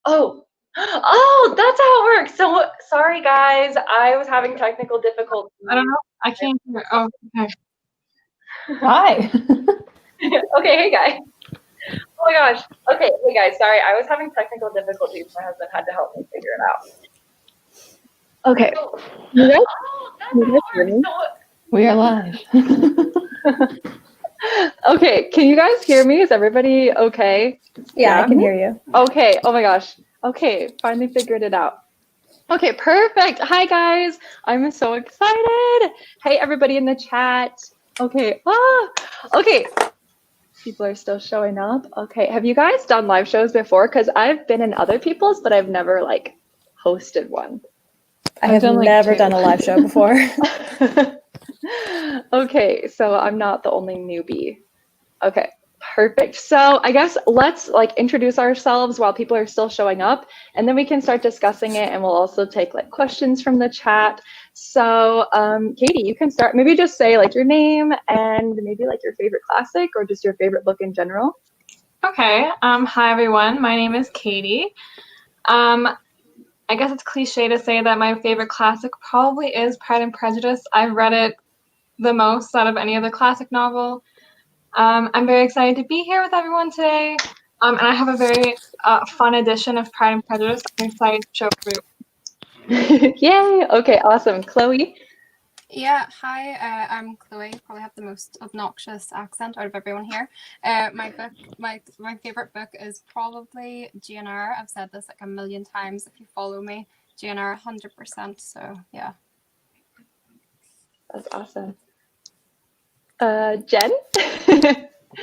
Oh, oh, that's how it works. So sorry, guys. I was having technical difficulties. I don't know. I can't hear. Oh, okay. Hi. Okay, hey guys. Oh my gosh. Okay, hey guys. Sorry, I was having technical difficulties. My husband had to help me figure it out. Okay. You guys, you guys hear me? We are live. Okay, can you guys hear me? Is everybody okay? Yeah, I can hear you. Okay, oh my gosh. Okay, finally figured it out. Okay, perfect. Hi guys, I'm so excited. Hey everybody in the chat. Okay, okay. People are still showing up. Okay, have you guys done live shows before? Because I've been in other people's, but I've never like hosted one. I have never done a live show before. Okay, so I'm not the only newbie. Okay, perfect. So I guess let's like introduce ourselves while people are still showing up, and then we can start discussing it, and we'll also take like questions from the chat. So Katie, you can start. Maybe just say like your name and maybe like your favorite classic or just your favorite book in general. Okay. Hi everyone. My name is Katie. I guess it's cliche to say that my favorite classic probably is Pride and Prejudice. I've read it the most out of any other classic novel. I'm very excited to be here with everyone today. And I have a very fun edition of Pride and Prejudice. I'm excited to show everyone. Yay! Okay, awesome. Chloe? Yeah, hi, I'm Chloe. Probably have the most obnoxious accent out of everyone here. My favorite book is probably GNR. I've said this like a million times. If you follow me, GNR 100%. So yeah. That's awesome. Jen?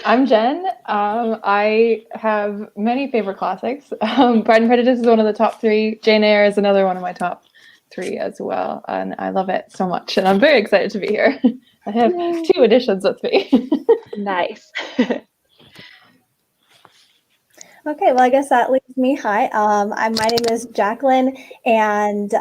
I'm Jen. I have many favorite classics. Pride and Prejudice is one of the top 3. Jane Eyre is another one of my top 3 as well, and I love it so much, and I'm very excited to be here. I have 2 editions with me. Nice. Okay, well, I guess that leaves me. Hi, my name is Jacqueline, and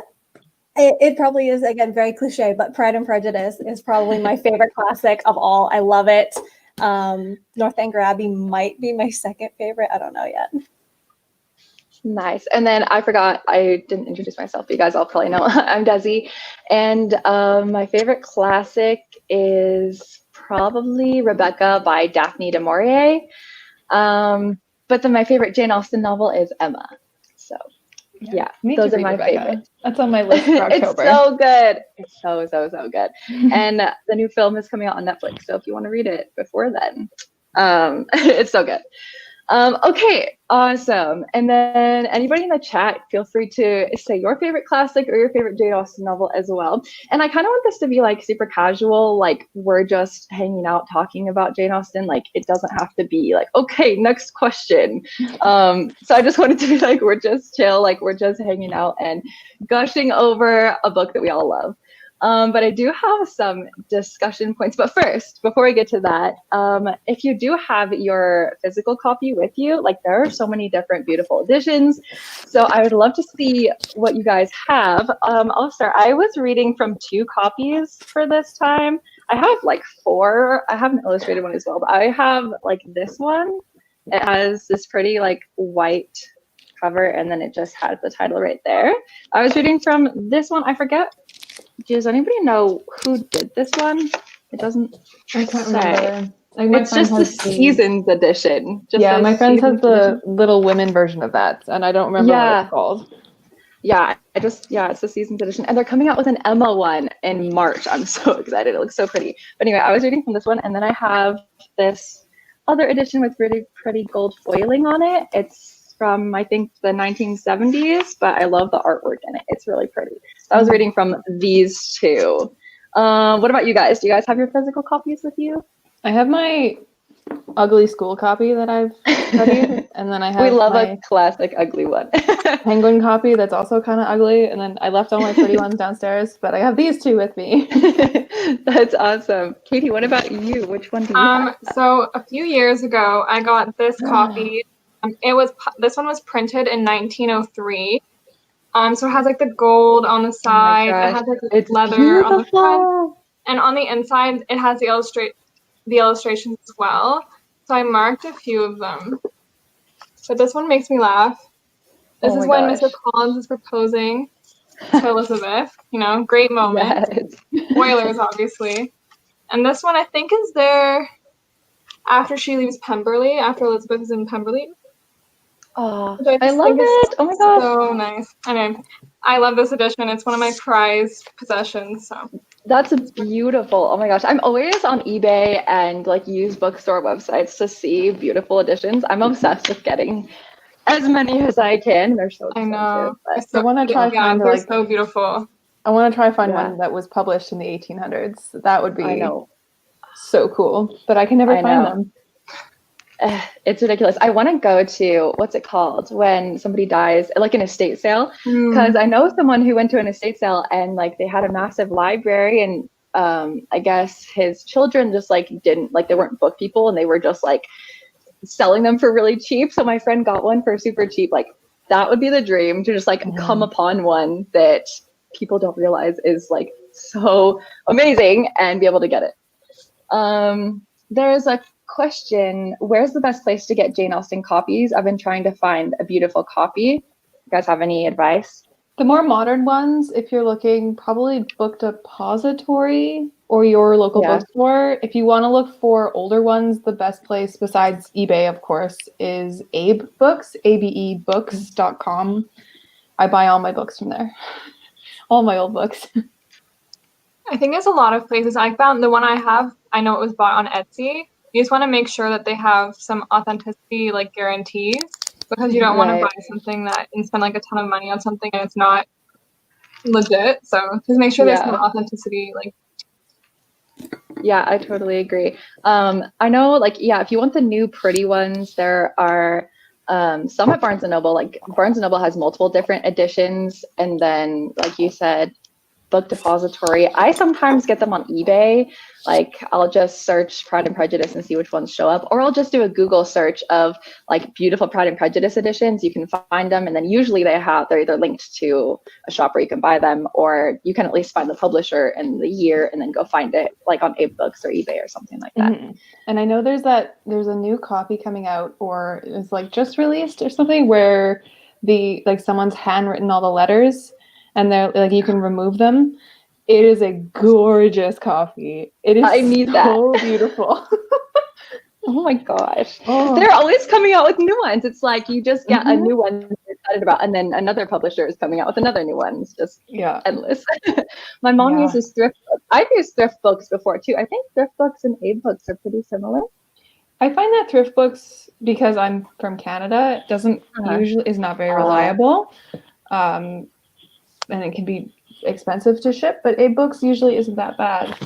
it probably is, again, very cliche, but Pride and Prejudice is probably my favorite classic of all. I love it. Northanger Abbey might be my second favorite. I don't know yet. Nice. And then I forgot, I didn't introduce myself, but you guys all probably know. I'm Desi. And my favorite classic is probably Rebecca by Daphne du Maurier. But then my favorite Jane Austen novel is Emma. So yeah, those are my favorite. That's on my list for October. It's so good. It's so good. And the new film is coming out on Netflix. So if you want to read it before then, it's so good. Okay, awesome. And then anybody in the chat, feel free to say your favorite classic or your favorite Jane Austen novel as well. And I kind of want this to be like super casual, like we're just hanging out talking about Jane Austen. Like it doesn't have to be like, okay, next question. So I just wanted to be like, we're just chill, like we're just hanging out and gushing over a book that we all love. But I do have some discussion points. But first, before we get to that, if you do have your physical copy with you, like there are so many different beautiful editions. So I would love to see what you guys have. I'll start. I was reading from 2 copies for this time. I have like 4. I have an illustrated one as well, but I have like this one. It has this pretty like white cover, and then it just has the title right there. I was reading from this one. I forget. Does anybody know who did this one? It doesn't I can't remember. Like it's just the Seasons edition. Yeah, my friend has the Little Women version of that, and I don't remember what it's called. Yeah, it's the Seasons edition. And they're coming out with an Emma one in March. I'm so excited. It looks so pretty. But anyway, I was reading from this one, and then I have this other edition with really pretty gold foiling on it. It's from, I think, the 1970s, but I love the artwork in it. It's really pretty. So I was reading from these 2. What about you guys? Do you guys have your physical copies with you? I have my ugly school copy that I've studied, and then I have a classic ugly one. Penguin copy that's also kind of ugly, and then I left all my pretty ones downstairs, but I have these 2 with me. That's awesome. Katie, what about you? Which one do you have? So a few years ago, I got this copy. This one was printed in 1903. So it has like the gold on the side. It has like the leather beautiful. On the front, and on the inside it has the illustrations as well. So I marked a few of them. But this one makes me laugh. This Oh is my when gosh. Mr. Collins is proposing to Elizabeth. Great moment. Yes. Spoilers, obviously. And this one, I think, is there after she leaves Pemberley, after Elizabeth is in Pemberley. Oh, Which I I just love think is it. Oh my gosh. so nice. Anyway, I love this edition. It's one of my prized possessions. So That's beautiful. Oh my gosh. I'm always on eBay and like used bookstore websites to see beautiful editions. I'm obsessed with getting as many as I can. They're so I expensive, know. but I want to try find they're like so beautiful. I want to try find Yeah. one that was published in the 1800s. That would I be know. so cool, but I can never I find know. them. It's ridiculous. I want to go to, what's it called, when somebody dies, like an estate sale, because I know someone who went to an estate sale and like they had a massive library, and I guess his children just like didn't, like they weren't book people, and they were just like selling them for really cheap. So my friend got one for super cheap. Like that would be the dream, to just like come upon one that people don't realize is like so amazing and be able to get it. There's a question, where's the best place to get Jane Austen copies? I've been trying to find a beautiful copy. You guys have any advice? The more modern ones, if you're looking, probably Book Depository or your local bookstore. If you want to look for older ones, the best place besides eBay, of course, is Abe Books, abebooks.com. I buy all my books from there. All my old books. I think there's a lot of places. I found the one I have, I know it was bought on Etsy. You just want to make sure that they have some authenticity, like guarantees, because you don't want to buy something and spend like a ton of money on something and it's not legit. So just make sure there's some authenticity. Yeah, I totally agree. I know, like, if you want the new pretty ones, there are some at Barnes & Noble. Like Barnes & Noble has multiple different editions, and then, like you said, Book Depository. I sometimes get them on eBay. Like I'll just search Pride and Prejudice and see which ones show up, or I'll just do a Google search of like beautiful Pride and Prejudice editions. You can find them, and then usually they're either linked to a shop where you can buy them, or you can at least find the publisher and the year and then go find it like on Abe Books or eBay or something like that. And I know there's a new copy coming out, or it's like just released or something, where someone's handwritten all the letters. And they're like, you can remove them. It is a gorgeous copy. It is so beautiful. Oh my gosh. They're always coming out with new ones. It's like you just get a new one you're excited about, and then another publisher is coming out with another new one. It's just endless. My mom uses thrift books. I've used thrift books before too. I think thrift books and Abe books are pretty similar. I find that thrift books, because I'm from Canada, is not very reliable. And it can be expensive to ship, but Abe Books usually isn't that bad.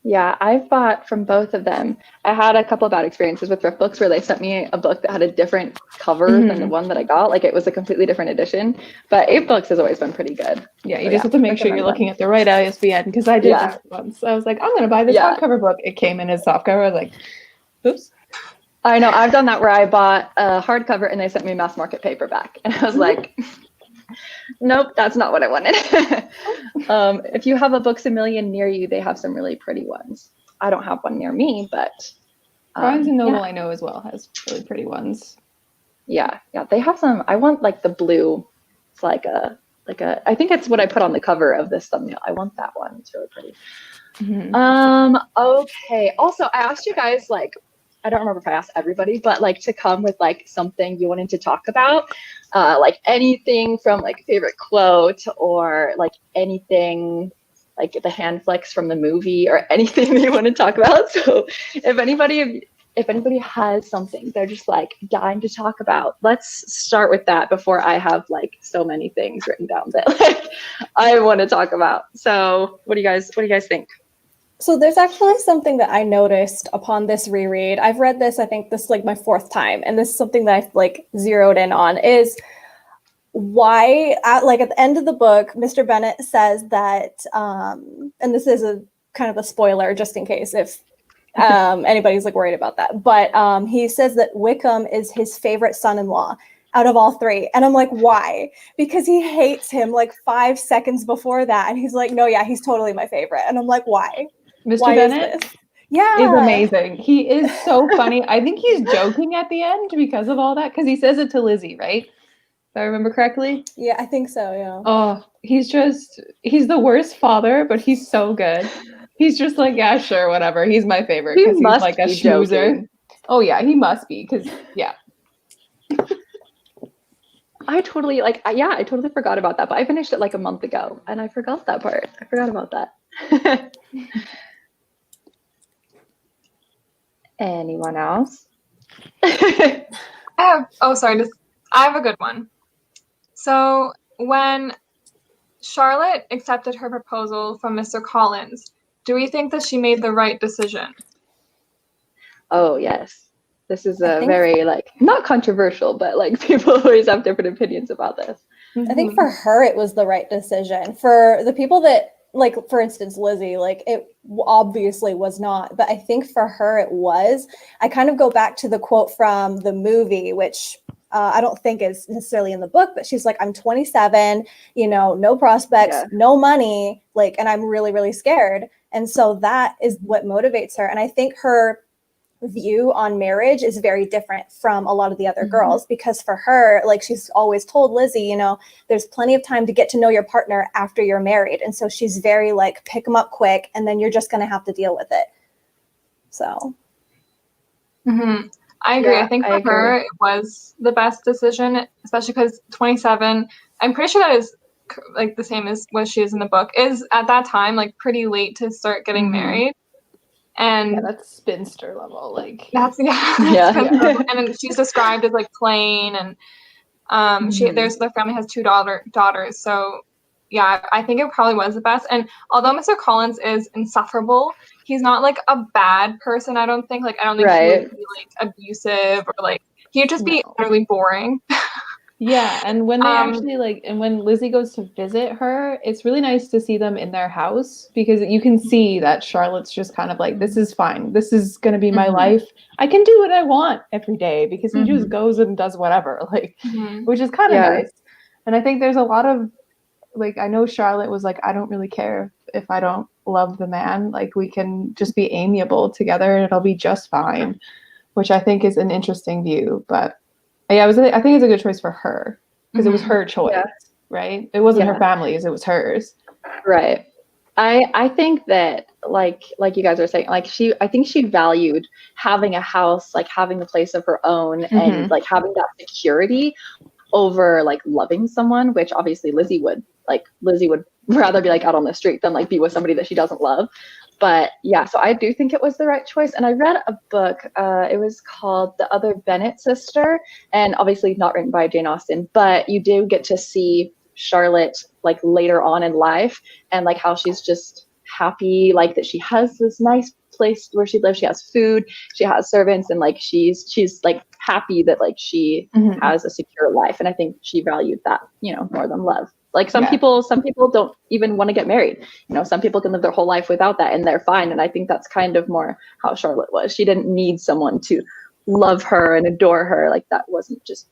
Yeah, I've bought from both of them. I had a couple of bad experiences with thrift books where they sent me a book that had a different cover than the one that I got. Like it was a completely different edition. But Abe Books has always been pretty good. Yeah, you just have to make sure you're looking at the right ISBN, because I did that once. I was like, I'm going to buy this hardcover book. It came in as softcover. I was like, oops. I know. I've done that where I bought a hardcover and they sent me mass market paperback. And I was like... Nope, that's not what I wanted. If you have a Books A Million near you, they have some really pretty ones. I don't have one near me, but Barnes & Noble I know as well has really pretty ones. Yeah, they have some. I want like the blue. It's like a I think it's what I put on the cover of this thumbnail. I want that one. It's really pretty. Okay. Also, I asked you guys, like, I don't remember if I asked everybody, but like to come with like something you wanted to talk about, like anything from like favorite quote or like anything like the hand flex from the movie or anything that you want to talk about. So if anybody has something they're just like dying to talk about, let's start with that before I have like so many things written down that like I want to talk about. So what do you guys think? So there's actually something that I noticed upon this reread. I've read this, I think this is like my fourth time, and this is something that I've like zeroed in on, is why at the end of the book, Mr. Bennet says that, and this is a kind of a spoiler just in case if anybody's like worried about that, but he says that Wickham is his favorite son-in-law out of all three. And I'm like, why? Because he hates him like 5 seconds before that. And he's like, no, yeah, he's totally my favorite. And I'm like, why? Mr. Why Bennet is amazing. He is so funny. I think he's joking at the end because of all that, because he says it to Lizzie, right? if I remember correctly. Yeah, I think so, yeah. Oh, he's the worst father, but he's so good. He's just like, yeah, sure, whatever. He's my favorite He because he's must like a be schmoozer. joking. Oh yeah, he must be because yeah. I totally forgot about that, but I finished it like a month ago and I forgot that part. I forgot about that. Anyone else? I have a good one. So when Charlotte accepted her proposal from Mr. Collins, do we think that she made the right decision? Oh, yes. This is a think- very, like, not controversial, but, like, people always have different opinions about this. I think for her, it was the right decision. For the people that, like, for instance, Lizzie, like, it obviously was not. But I think for her, it was. I kind of go back to the quote from the movie, which I don't think is necessarily in the book, but she's like, I'm 27, you know, no prospects, Yeah. no money, like, and I'm really, really scared. And so that is what motivates her. And I think her view on marriage is very different from a lot of the other girls, because for her, like, she's always told Lizzie, you know, there's plenty of time to get to know your partner after you're married. And so she's very like, pick them up quick and then you're just going to have to deal with it. So I agree. Yeah, I think I for her, it was the best decision, especially because 27, I'm pretty sure that is like the same as what she is in the book, is at that time like pretty late to start getting married. And Yeah, that's spinster level, like that's Yeah. spinster level. And then she's described as like plain, and their family has two daughters. So yeah, I think it probably was the best. And although Mr. Collins is insufferable, he's not like a bad person. I don't think he would be like abusive or like he'd just be utterly boring. yeah. And when they actually and when Lizzie goes to visit her, it's really nice to see them in their house, because you can see that Charlotte's just kind of like, this is fine. This is going to be my life. I can do what I want every day, because he just goes and does whatever, like, which is kind of nice. And I think there's a lot of, like, I know Charlotte was like, I don't really care if I don't love the man. Like, we can just be amiable together and it'll be just fine, which I think is an interesting view. But yeah, I think it's a good choice for her, because it was her choice, right? It wasn't her family's, it was hers. Right. I think that like you guys are saying, like, I think she valued having a house, like having a place of her own, and like having that security over like loving someone, which obviously Lizzie would rather be like out on the street than like be with somebody that she doesn't love. But yeah, so I do think it was the right choice. And I read a book, it was called The Other Bennet Sister, and obviously not written by Jane Austen, but you do get to see Charlotte like later on in life, and like how she's just happy, like that she has this nice place where she lives, she has food, she has servants, and like she's like happy that like she has a secure life. And I think she valued that, you know, more than love. Like some people don't even want to get married, you know, some people can live their whole life without that and they're fine. And I think that's kind of more how Charlotte was. She didn't need someone to love her and adore her. Like that wasn't just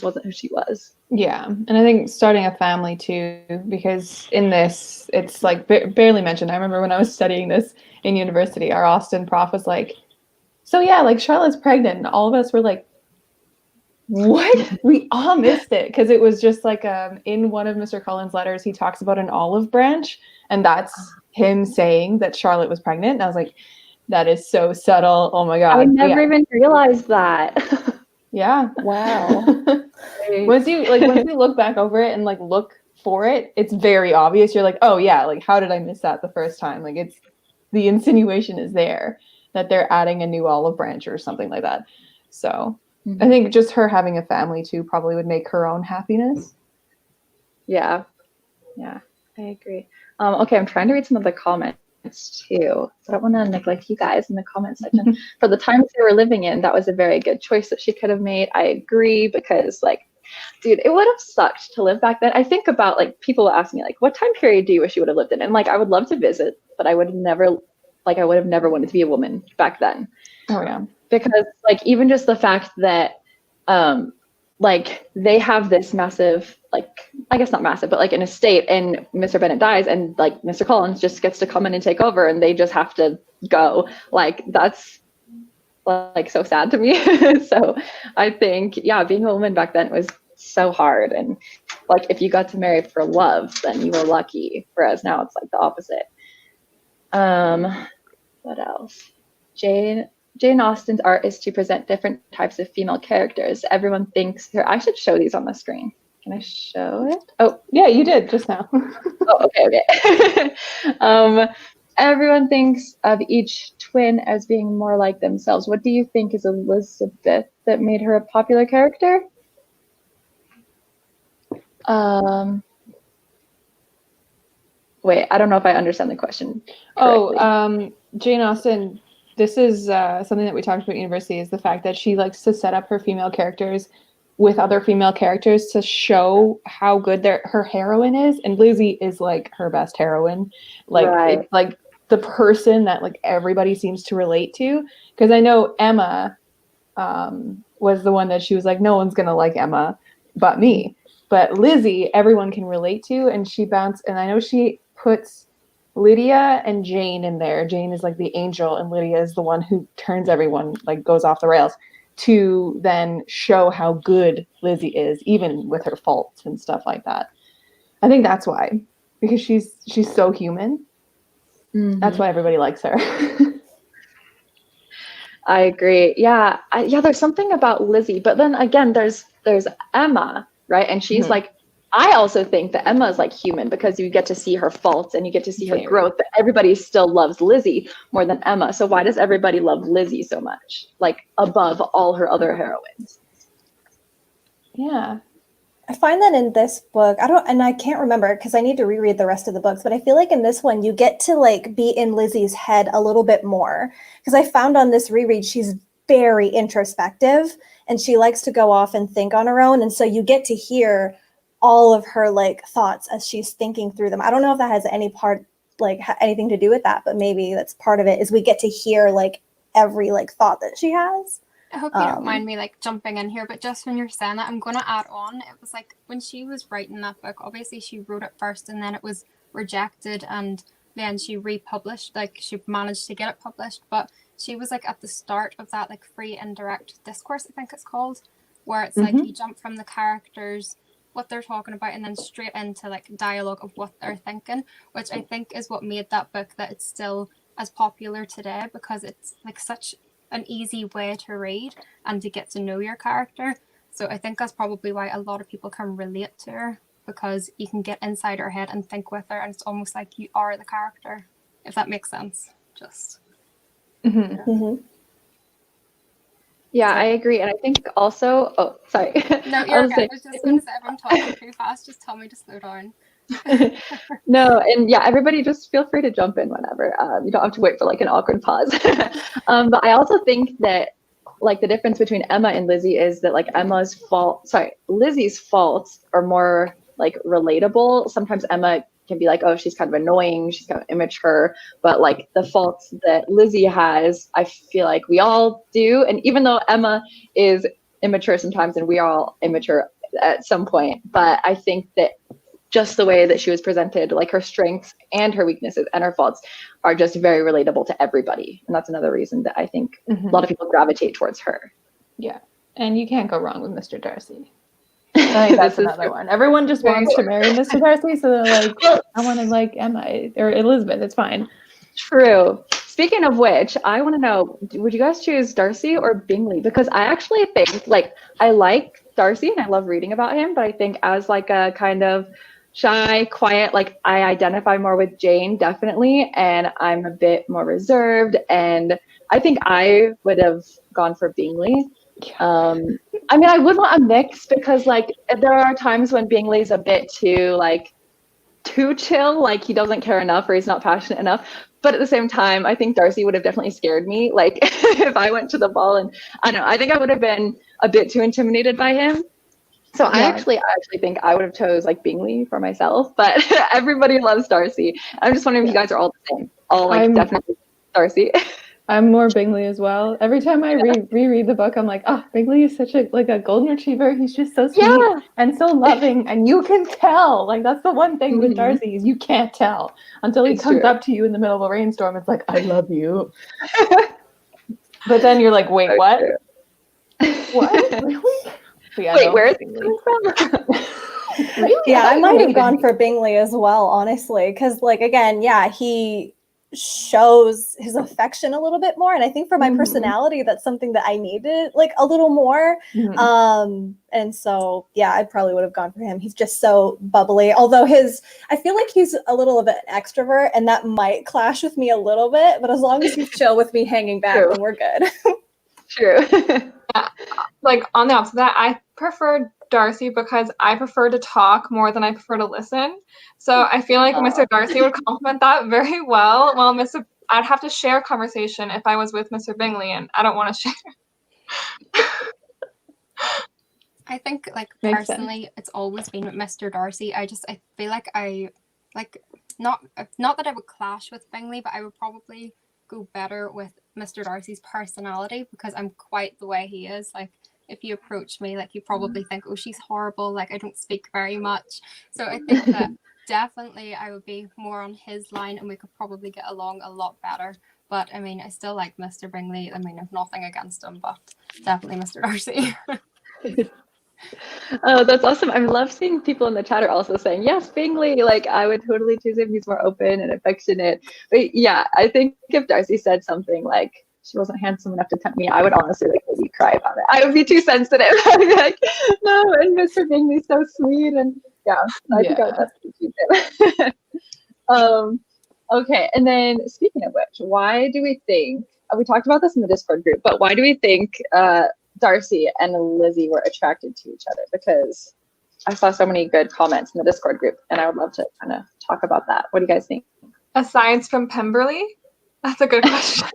wasn't who she was. Yeah. And I think starting a family too, because in this, it's like barely mentioned. I remember when I was studying this in university, our Austen prof was like, so yeah, like Charlotte's pregnant. And all of us were like, what? We all missed it, because it was just like in one of Mr. Collins' letters, he talks about an olive branch, and that's him saying that Charlotte was pregnant. And I was like, that is so subtle. Oh my God. I never even realized that. Yeah. wow. Once you look back over it and like look for it, it's very obvious. You're like, oh yeah, like how did I miss that the first time? Like it's the insinuation is there that they're adding a new olive branch or something like that. So I think just her having a family too probably would make her own happiness. Yeah, I agree. Okay, I'm trying to read some of the comments too. I don't want to neglect you guys in the comment section. For the times they were living in, that was a very good choice that she could have made. I agree, because like, dude, it would have sucked to live back then. I think about like people ask me like, what time period do you wish you would have lived in? And like, I would love to visit, but I would have never wanted to be a woman back then. Oh yeah. Because like even just the fact that like they have this massive, like I guess not massive, but like an estate, and Mr. Bennet dies and like Mr. Collins just gets to come in and take over and they just have to go. Like that's like so sad to me. So I think being a woman back then was so hard. And like if you got to marry for love, then you were lucky. Whereas now it's like the opposite. What else? Jane Austen's art is to present different types of female characters. Everyone thinks here. I should show these on the screen. Can I show it? Oh, Yeah, you did just now. oh, okay. Everyone thinks of each twin as being more like themselves. What do you think is Elizabeth that made her a popular character? Wait, I don't know if I understand the question correctly. Jane Austen, this is something that we talked about at university, is the fact that she likes to set up her female characters with other female characters to show how good her heroine is. And Lizzie is like her best heroine. Like, Right. It's like the person that like everybody seems to relate to. Because I know Emma was the one that she was like, no one's going to like Emma but me. But Lizzie, everyone can relate to. And and I know she puts Lydia and Jane in there. Jane is like the angel and Lydia is the one who turns everyone, like goes off the rails, to then show how good Lizzie is, even with her faults and stuff like that. I think that's why, because she's so human. Mm-hmm. That's why everybody likes her. I agree. Yeah. There's something about Lizzie, but then again, there's Emma, right? And she's like, I also think that Emma is like human because you get to see her faults and you get to see her growth, but everybody still loves Lizzie more than Emma. So why does everybody love Lizzie so much, like above all her other heroines? Yeah. I find that in this book, I can't remember because I need to reread the rest of the books, but I feel like in this one, you get to like be in Lizzie's head a little bit more, because I found on this reread, she's very introspective and she likes to go off and think on her own. And so you get to hear all of her like thoughts as she's thinking through them. I don't know if that has anything to do with that, but maybe that's part of it, is we get to hear like every like thought that she has. I hope you don't mind me like jumping in here, but just when you're saying that, I'm going to add on. It was like when she was writing that book, obviously she wrote it first and then it was rejected and then she republished, like she managed to get it published. But she was like at the start of that like free indirect discourse, I think it's called, where it's like you jump from the characters, what they're talking about, and then straight into like dialogue of what they're thinking, which I think is what made that book that it's still as popular today, because it's like such an easy way to read and to get to know your character. So I think that's probably why a lot of people can relate to her, because you can get inside her head and think with her, and it's almost like you are the character, if that makes sense. Just Yeah, I agree. And I think also, oh, sorry. No, you're okay. I was just going to say, everyone talking too fast, just tell me to slow down. No, and yeah, everybody just feel free to jump in whenever. You don't have to wait for like an awkward pause. But I also think that like the difference between Emma and Lizzie is that like Lizzie's faults are more like relatable. Sometimes Emma can be like, oh, she's kind of annoying, she's kind of immature, but like the faults that Lizzie has, I feel like we all do. And even though Emma is immature sometimes and we are all immature at some point, but I think that just the way that she was presented, like her strengths and her weaknesses and her faults are just very relatable to everybody. And that's another reason that I think a lot of people gravitate towards her. Yeah. And you can't go wrong with Mr. Darcy. I think that's another one. Everyone just wants to marry Mr. Darcy, so they're like, I want to like Emma or Elizabeth. It's fine. True. Speaking of which, I want to know, would you guys choose Darcy or Bingley? Because I actually think like I like Darcy and I love reading about him, but I think as like a kind of shy, quiet, like I identify more with Jane, definitely, and I'm a bit more reserved, and I think I would have gone for Bingley. I mean, I would want a mix because like there are times when Bingley's a bit too chill, like he doesn't care enough or he's not passionate enough. But at the same time, I think Darcy would have definitely scared me. Like if I went to the ball and I don't know, I think I would have been a bit too intimidated by him. So I actually think I would have chose like Bingley for myself, but everybody loves Darcy. I'm just wondering if you guys are all the same. All like definitely Darcy. I'm more Bingley as well. Every time I reread the book, I'm like, oh, Bingley is such a golden retriever. He's just so sweet and so loving, and you can tell. Like that's the one thing with Darcy is you can't tell until he comes up to you in the middle of a rainstorm. It's like, I love you. But then you're like, wait, what? What? Really? But yeah, Wait, no, where is Bingley. it coming from? Really? Yeah, I might have Bingley. gone for Bingley as well, honestly, because like again, yeah, he shows his affection a little bit more, and I think for my Mhm. personality, that's something that I needed like a little more. Mhm. And so yeah, I probably would have gone for him. He's just so bubbly. Although I feel like he's a little bit extrovert, and that might clash with me a little bit. But as long as he's chill with me hanging back, True. then we're good. True. Like on the opposite of that, I prefer Darcy because I prefer to talk more than I prefer to listen. So I feel like Mr. Darcy would complement that very well. Well, I'd have to share conversation if I was with Mr. Bingley, and I don't want to share. I think, like, Makes personally, it's always been with Mr. Darcy. I feel like not that I would clash with Bingley, but I would probably go better with Mr. Darcy's personality because I'm quite the way he is. Like, if you approach me, like, you probably think, oh, she's horrible, like, I don't speak very much. So I think that definitely I would be more on his line and we could probably get along a lot better. But, I mean, I still like Mr. Bingley. I mean, I've nothing against him, but definitely Mr. Darcy. Oh, that's awesome. I love seeing people in the chat are also saying, yes, Bingley, like I would totally choose him. He's more open and affectionate. But yeah, I think if Darcy said something like she wasn't handsome enough to tempt me, I would honestly like maybe cry about it. I would be too sensitive. I'd be like, no, and Mr. Bingley's so sweet. And yeah, I think I would definitely choose him. Okay, and then speaking of which, why do we think, we talked about this in the Discord group, but why do we think Darcy and Lizzie were attracted to each other? Because I saw so many good comments in the Discord group, and I would love to kind of talk about that. What do you guys think? Aside from Pemberley? That's a good question.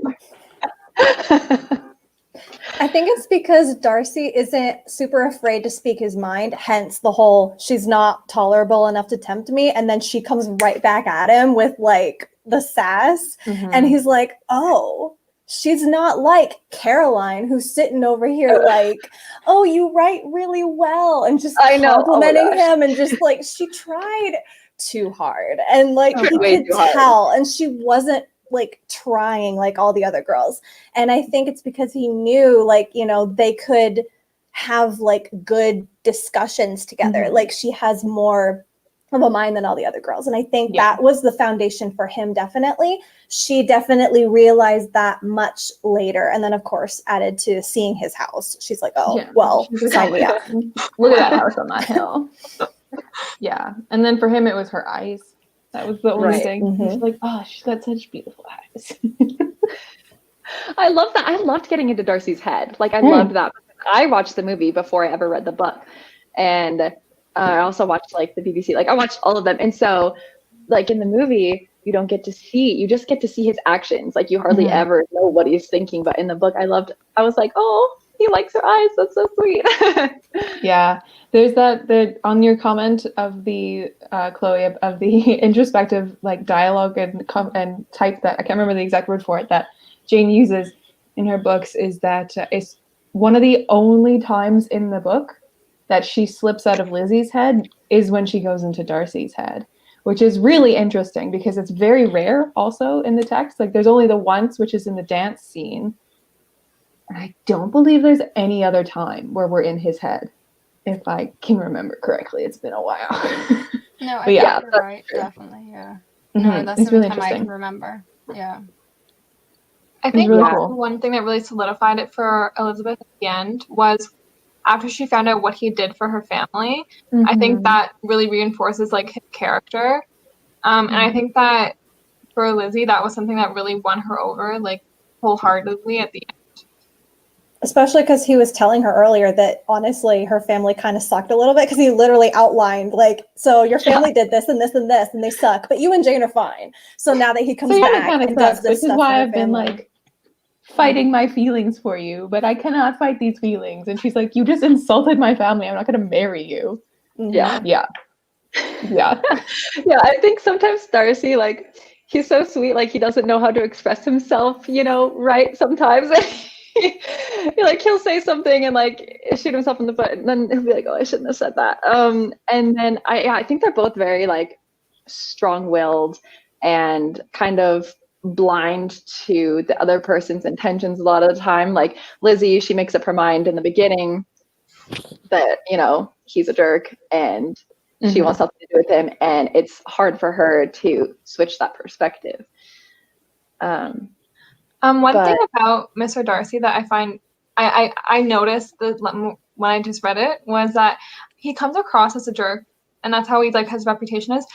I think it's because Darcy isn't super afraid to speak his mind, hence the whole she's not tolerable enough to tempt me. And then she comes right back at him with like the sass. And he's like, oh, she's not like Caroline, who's sitting over here like, oh, you write really well. And just complimenting him and just like, she tried too hard. And like, he could tell. And she wasn't like trying like all the other girls. And I think it's because he knew like, you know, they could have like good discussions together. Like she has more of a mind than all the other girls. And I think that was the foundation for him. Definitely. She definitely realized that much later. And then of course added to seeing his house. She's like, oh, well, sign me up. Look at that house on that hill. Yeah. And then for him, it was her eyes. That was the only thing. She's like, oh, she's got such beautiful eyes. I love that. I loved getting into Darcy's head. Like, I loved that. I watched the movie before I ever read the book. And I also watched, like, the BBC. Like, I watched all of them. And so, like, in the movie, you just get to see his actions. Like, you hardly ever know what he's thinking. But in the book, I was like, oh, he likes her eyes. That's so sweet. Yeah. There's on your comment of the Chloe of the introspective like dialogue and type that I can't remember the exact word for it that Jane uses in her books is that it's one of the only times in the book that she slips out of Lizzie's head is when she goes into Darcy's head, which is really interesting because it's very rare also in the text. Like there's only the once, which is in the dance scene. And I don't believe there's any other time where we're in his head, if I can remember correctly. It's been a while. No, I think you're right. Definitely, yeah. No, that's the only time I can remember. Yeah. I think really cool. One thing that really solidified it for Elizabeth at the end was after she found out what he did for her family. I think that really reinforces like his character. And I think that for Lizzie, that was something that really won her over like wholeheartedly at the end. Especially because he was telling her earlier that honestly her family kind of sucked a little bit because he literally outlined like, so your family did this and this and this and they suck, but you and Jane are fine. So now that he comes back and does this is why I've been like fighting my feelings for you, but I cannot fight these feelings. And she's like, you just insulted my family. I'm not going to marry you. Yeah. Yeah. I think sometimes Darcy, like, he's so sweet. Like he doesn't know how to express himself, you know, right sometimes. He'll say something and like shoot himself in the foot and then he'll be like, oh, I shouldn't have said that. And then I think they're both very like strong-willed and kind of blind to the other person's intentions a lot of the time. Like Lizzie, she makes up her mind in the beginning that, you know, he's a jerk and she wants something to do with him, and it's hard for her to switch that perspective. One thing about Mr. Darcy that I find I noticed when I just read it was that he comes across as a jerk, and that's how like his reputation is.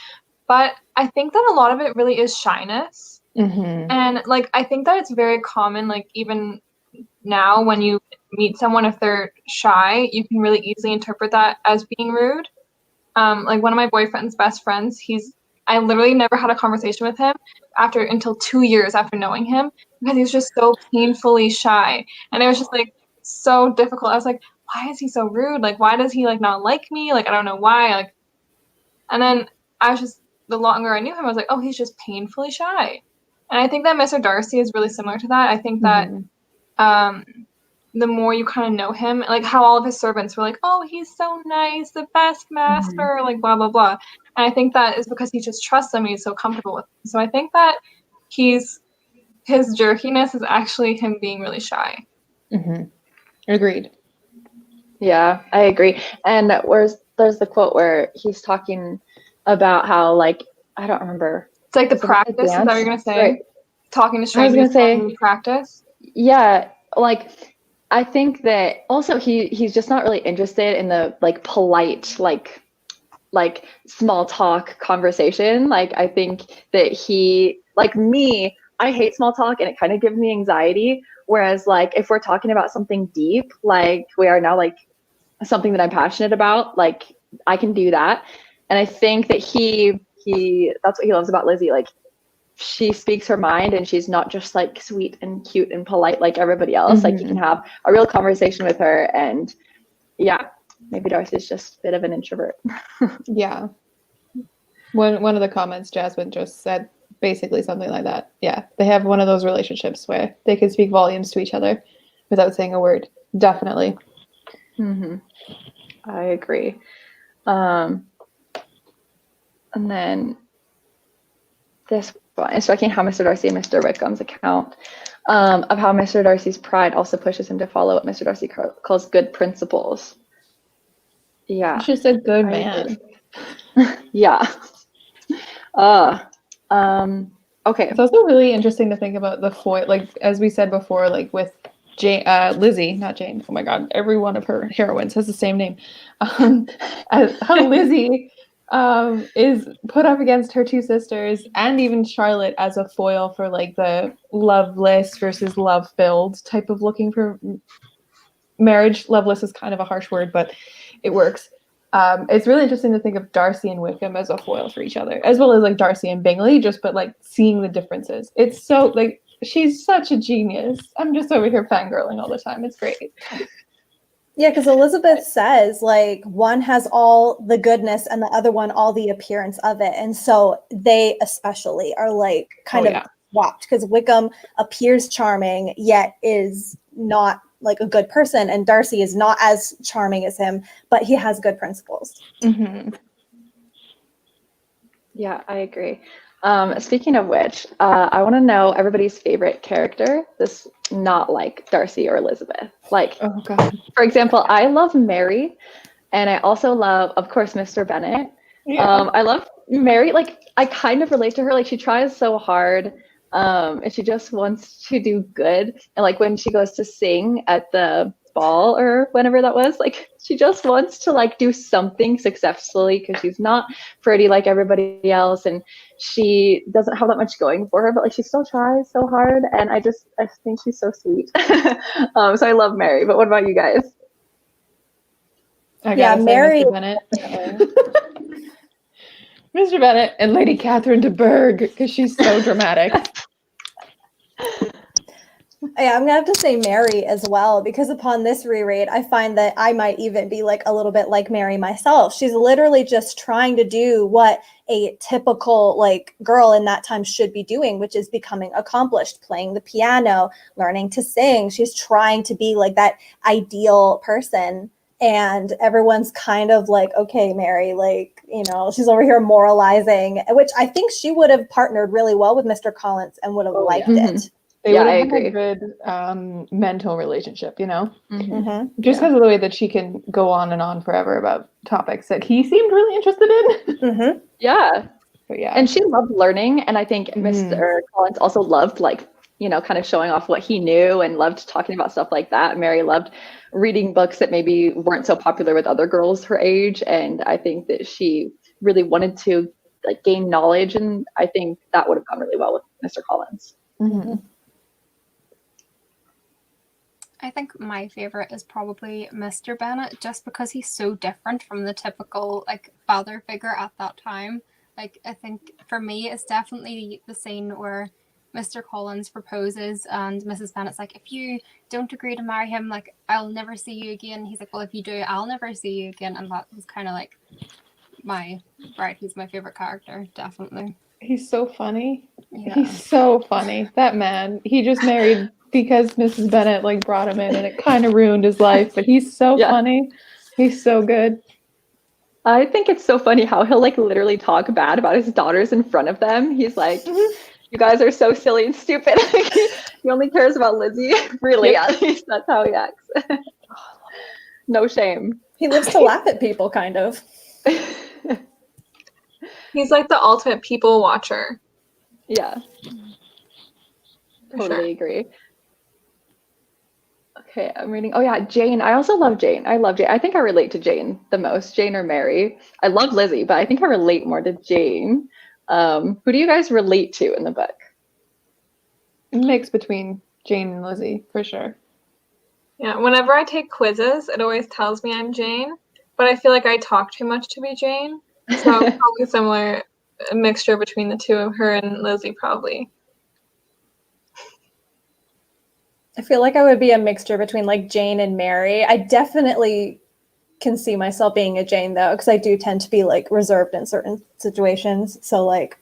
But I think that a lot of it really is shyness, and like I think that it's very common. Like even now, when you meet someone, if they're shy, you can really easily interpret that as being rude. Like one of my boyfriend's best friends, I literally never had a conversation with him until 2 years after knowing him, because he's just so painfully shy. And it was just like so difficult. I was like, why is he so rude? Like, why does he like not like me? Like, I don't know why. Like, and then the longer I knew him, I was like, oh, he's just painfully shy. And I think that Mr. Darcy is really similar to that. I think that the more you kind of know him, like how all of his servants were like, oh, he's so nice, the best master, like blah, blah, blah. And I think that is because he just trusts them and he's so comfortable with them. So I think that his jerkiness is actually him being really shy. Agreed. Yeah, I agree. And there's the quote where he's talking about how, like, I don't remember. It's like the practice, is that what you're going to say? Right. Talking to strangers in practice? Yeah, like, I think that also he's just not really interested in the like polite like small talk conversation. Like I think that he, like me, I hate small talk and it kind of gives me anxiety. Whereas like if we're talking about something deep, like we are now, like something that I'm passionate about, like I can do that. And I think that he that's what he loves about Lizzie. Like she speaks her mind and she's not just like sweet and cute and polite like everybody else. Like you can have a real conversation with her. And yeah, maybe Darcy's just a bit of an introvert. Yeah. One of the comments Jasmine just said basically something like that. Yeah, they have one of those relationships where they can speak volumes to each other without saying a word. Definitely. I agree. And then this one, instructing how Mr. Darcy and Mr. Wickham's account of how Mr. Darcy's pride also pushes him to follow what Mr. Darcy calls good principles. Yeah. He's just a good man. Yeah. Okay. It's also really interesting to think about the foil, like as we said before, like with Lizzie, not Jane. Oh my God, every one of her heroines has the same name. How Lizzie is put up against her two sisters and even Charlotte as a foil for like the loveless versus love-filled type of looking for marriage. Loveless is kind of a harsh word, but it works. It's really interesting to think of Darcy and Wickham as a foil for each other, as well as like Darcy and Bingley, but like seeing the differences. It's so like, she's such a genius. I'm just over here fangirling all the time. It's great. Yeah, because Elizabeth says like one has all the goodness and the other one all the appearance of it. And so they especially are like kind of swapped, because Wickham appears charming yet is not like a good person, and Darcy is not as charming as him, but he has good principles. Yeah, I agree. Speaking of which, I want to know everybody's favorite character. This not like Darcy or Elizabeth. Like, oh God. For example, I love Mary, and I also love, of course, Mr. Bennet. Yeah. I love Mary. Like, I kind of relate to her. Like, she tries so hard, and she just wants to do good. And like when she goes to sing at the ball or whenever that was, like she just wants to like do something successfully because she's not pretty like everybody else, and she doesn't have that much going for her, but like she still tries so hard, and I think she's so sweet. So I love Mary. But what about you guys? Mary. Mr. Bennet. Mr. Bennet and Lady Catherine de Bourgh, because she's so dramatic. Yeah, I'm gonna have to say Mary as well, because upon this reread, I find that I might even be like a little bit like Mary myself. She's literally just trying to do what a typical like girl in that time should be doing, which is becoming accomplished, playing the piano, learning to sing. She's trying to be like that ideal person. And everyone's kind of like, okay, Mary, like, you know, she's over here moralizing, which I think she would have partnered really well with Mr. Collins and would have liked it. They Yeah, would I have had agree. a good mental relationship, you know? Mhm. Just because of the way that she can go on and on forever about topics that he seemed really interested in. Mhm. Yeah. But yeah. And she loved learning. And I think Mhm. Mr. Collins also loved, like, you know, kind of showing off what he knew and loved talking about stuff like that. Mary loved reading books that maybe weren't so popular with other girls her age. And I think that she really wanted to like gain knowledge. And I think that would have gone really well with Mr. Collins. Mhm. I think my favorite is probably Mr. Bennet, just because he's so different from the typical like father figure at that time. Like I think for me, it's definitely the scene where Mr. Collins proposes and Mrs. Bennet's like, if you don't agree to marry him, like I'll never see you again. He's like, well, if you do, I'll never see you again. And that was kind of like he's my favorite character, definitely. He's so funny. Yeah. He's so funny. That man. He just married because Mrs. Bennet like brought him in and it kind of ruined his life, but he's so Yeah. funny. He's so good. I think it's so funny how he'll like literally talk bad about his daughters in front of them. He's like, you guys are so silly and stupid. He only cares about Lizzie. Really, Yep. at least that's how he acts. No shame. He lives to laugh at people, kind of. He's like the ultimate people watcher. Yeah. For Totally agree. Okay, I'm reading. Oh yeah, Jane. I also love Jane. I love Jane. I think I relate to Jane the most. Jane or Mary. I love Lizzie, but I think I relate more to Jane. Who do you guys relate to in the book? Mix between Jane and Lizzie, for sure. Yeah, whenever I take quizzes, it always tells me I'm Jane, but I feel like I talk too much to be Jane. So probably similar, a mixture between the two of her and Lizzie, probably. I feel like I would be a mixture between like Jane and Mary. I definitely can see myself being a Jane though, because I do tend to be like reserved in certain situations. So like,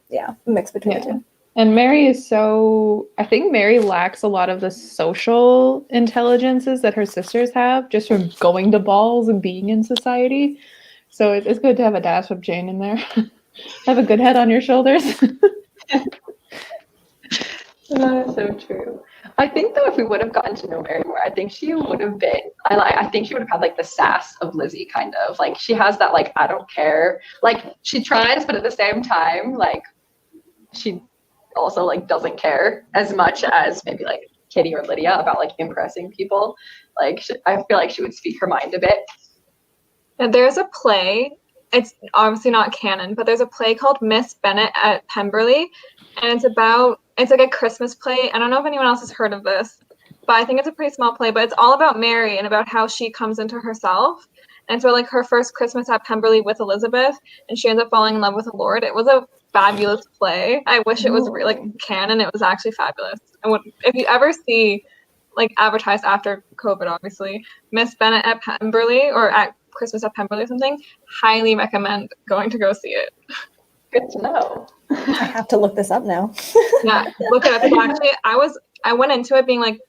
yeah, a mix between the two. And Mary is so, I think Mary lacks a lot of the social intelligences that her sisters have, just from going to balls and being in society. So it's good to have a dash of Jane in there. Have a good head on your shoulders. So true. I think though, if we would have gotten to know Mary more, I think she would have been. I think she would have had like the sass of Lizzie, kind of like she has that like I don't care. Like she tries, but at the same time, like she also like doesn't care as much as maybe like Kitty or Lydia about like impressing people. Like I feel like she would speak her mind a bit. And there's a play. It's obviously not canon, but there's a play called Miss Bennet at Pemberley, and it's like a Christmas play. I don't know if anyone else has heard of this, but I think it's a pretty small play, but it's all about Mary and about how she comes into herself. And so like her first Christmas at Pemberley with Elizabeth, and she ends up falling in love with a lord. It was a fabulous play. I wish it was like canon. It was actually fabulous. And if you ever see like advertised after COVID, obviously, Miss Bennet at Pemberley or at Christmas at Pemberley or something, highly recommend going to go see it. Good to know. I have to look this up now. Yeah, look it up. So actually, I went into it being like,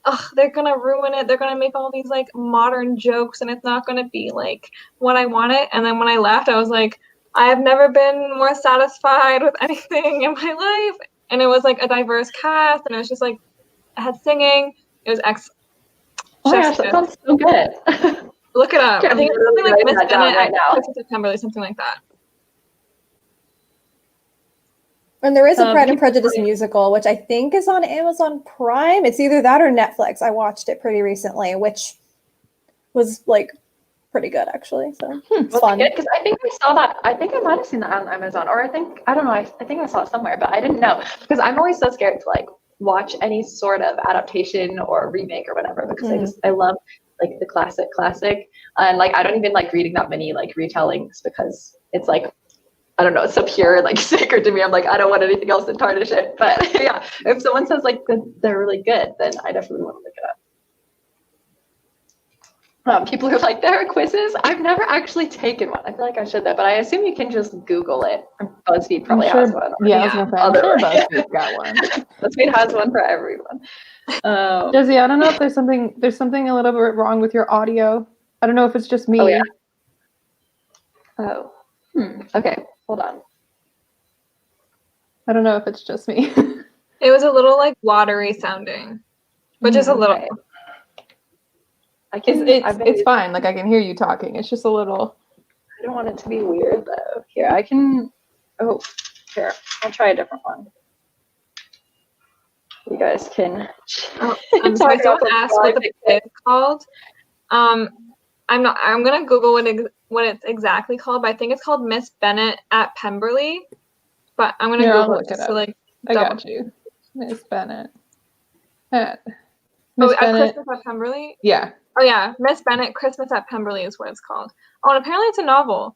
oh, they're gonna ruin it. They're gonna make all these like modern jokes, and it's not gonna be like what I wanted. And then when I left, I was like, I have never been more satisfied with anything in my life. And it was like a diverse cast, and it was just like, I had singing. It was excellent. Oh my gosh, that sounds so good. Look it up. Okay, I think it's something like writing Miss that down Bennet right at now. Christmas at Pemberley, something like that. And there is a Pride and Prejudice musical, which I think is on Amazon Prime. It's either that or Netflix. I watched it pretty recently, which was like pretty good actually. So it's fun. Because I think I saw that. I think I might have seen that on Amazon, or I don't know. I think I saw it somewhere, but I didn't know because I'm always so scared to like watch any sort of adaptation or remake or whatever because I love like the classic, and like I don't even like reading that many like retellings because it's like I don't know, it's so pure and like sacred to me. I'm like I don't want anything else to tarnish it. But yeah, if someone says like they're really good, then I definitely want to look it up. People are like, there are quizzes. I've never actually taken one. I feel like I should though, but I assume you can just Google it. BuzzFeed probably has one. Yeah, I was gonna say, I'm sure BuzzFeed's got one. BuzzFeed has one for everyone. Desi, I don't know if there's something a little bit wrong with your audio. I don't know if it's just me. Oh yeah. Okay, hold on. I don't know if it's just me. It was a little like watery sounding, but just a little. Okay. It's fine. Like I can hear you talking. It's just a little. I don't want it to be weird though. Here, I can. Oh, here. I'll try a different one. You guys can. Oh, I'm sorry. Someone asked what the play is called. I'm gonna Google what it's exactly called, but I think it's called Miss Bennet at Pemberley. But I'm gonna Google look it up. to like. I got you, Miss Bennet. Miss At Bennet. Christmas at Pemberley. Yeah. Oh yeah, Miss Bennet Christmas at Pemberley is what it's called. Oh, and apparently it's a novel.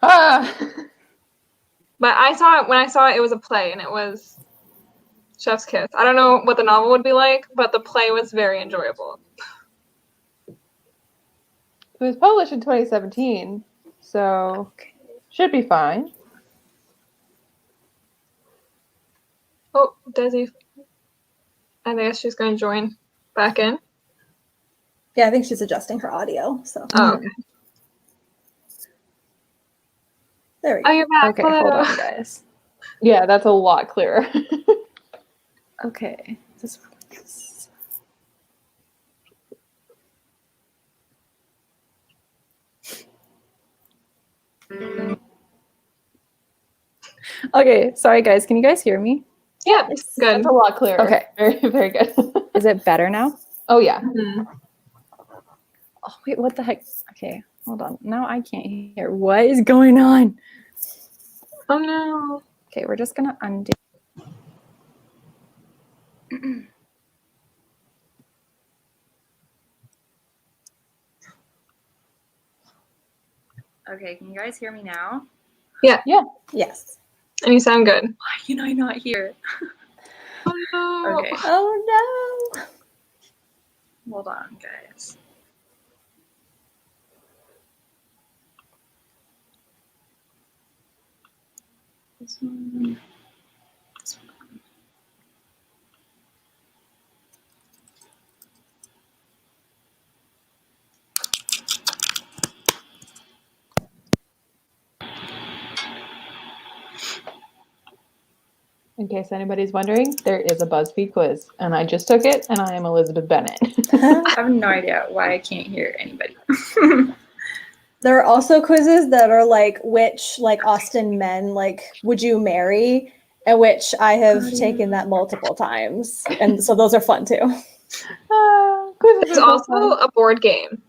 Ah. But when I saw it, it was a play, and it was Chef's Kiss. I don't know what the novel would be like, but the play was very enjoyable. It was published in 2017, so should be fine. Oh, Desi. I guess she's going to join back in. Yeah, I think she's adjusting her audio. So Oh, okay. there we Oh, go. you're back. Okay, Hello. hold on, guys. Yeah, that's a lot clearer. Okay, this works. Okay, sorry guys, can you guys hear me? Yeah, it's good. That's a lot clearer. Okay. Very, very good. Is it better now? Oh, yeah. Mhm. Oh wait, what the heck? Okay, hold on. Now I can't hear. What is going on? Oh no. Okay, we're just gonna undo. Okay, can you guys hear me now? Yes. And you sound good. Why can I not hear? Oh no. Okay, Oh no. hold on, guys. This one. This one. In case anybody's wondering, there is a BuzzFeed quiz, and I just took it, and I am Elizabeth Bennet. I have no idea why I can't hear anybody. There are also quizzes that are like which like Austen men like would you marry, and which I have taken that multiple times, and so those are fun too. Quizzes There's are so also fun. a board game.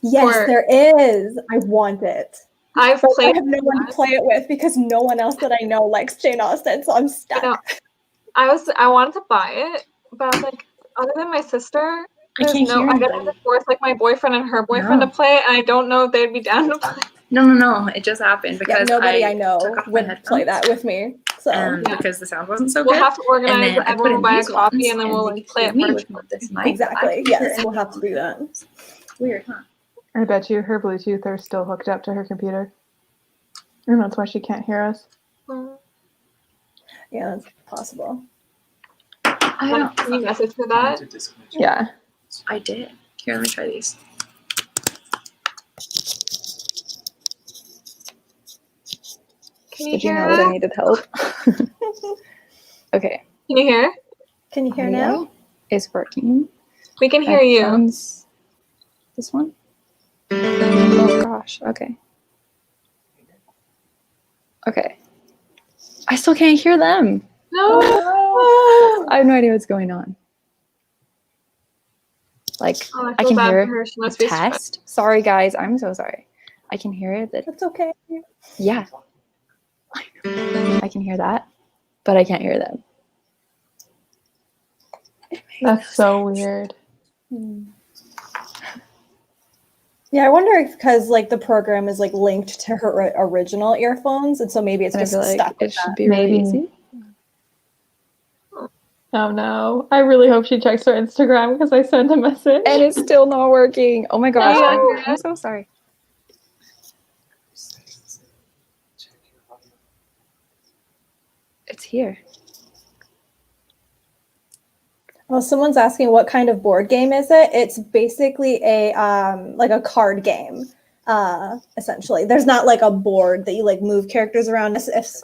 Yes, Or- there is. I want it. I've But I played. have no one to play it with because no one else that I know likes Jane Austen, so I'm stuck. You know, I wanted to buy it, but I was like, other than my sister, I can't hear I gotta anybody. force like my boyfriend and her boyfriend No. to play it, and I don't know if they'd be down to play. No. It just happened Yeah, because nobody I know took off my would play headphones, that with me. So and Yeah. because the sound wasn't so We'll good. have to organize and then it. I put Everyone in will buy a these copy, ones, and then we'll they like play hear it me first. with this mic. exactly. but I Yes, can't we'll have to do that. Weird, huh? I bet you her Bluetooth are still hooked up to her computer. And that's why she can't hear us. Yeah, that's possible. I don't. Can you message her that? Yeah. I did. Here, let me try these. Can you Did you hear know that I that? needed help? Okay. Can you hear? Can you hear now? Audio is working. We can hear you. Headphones. This one? Oh gosh. Okay. Okay. I still can't hear them. No. I have no idea what's going on. Like, Oh, I feel can bad hear for her. She the must be stressed. test. Sorry, guys. I'm so sorry. I can hear it. That's okay. Yeah. I can hear that, but I can't hear them. That's so weird. Yeah, I wonder if because like the program is like linked to her original earphones, and so maybe it's And I just feel like stuck it with should that. be really Maybe. easy. Oh no. I really hope she checks her Instagram because I sent a message. And it's still not working. Oh my gosh. No. I'm so sorry. It's here. Well, someone's asking what kind of board game is it? It's basically a like a card game, essentially. There's not like a board that you like move characters around. If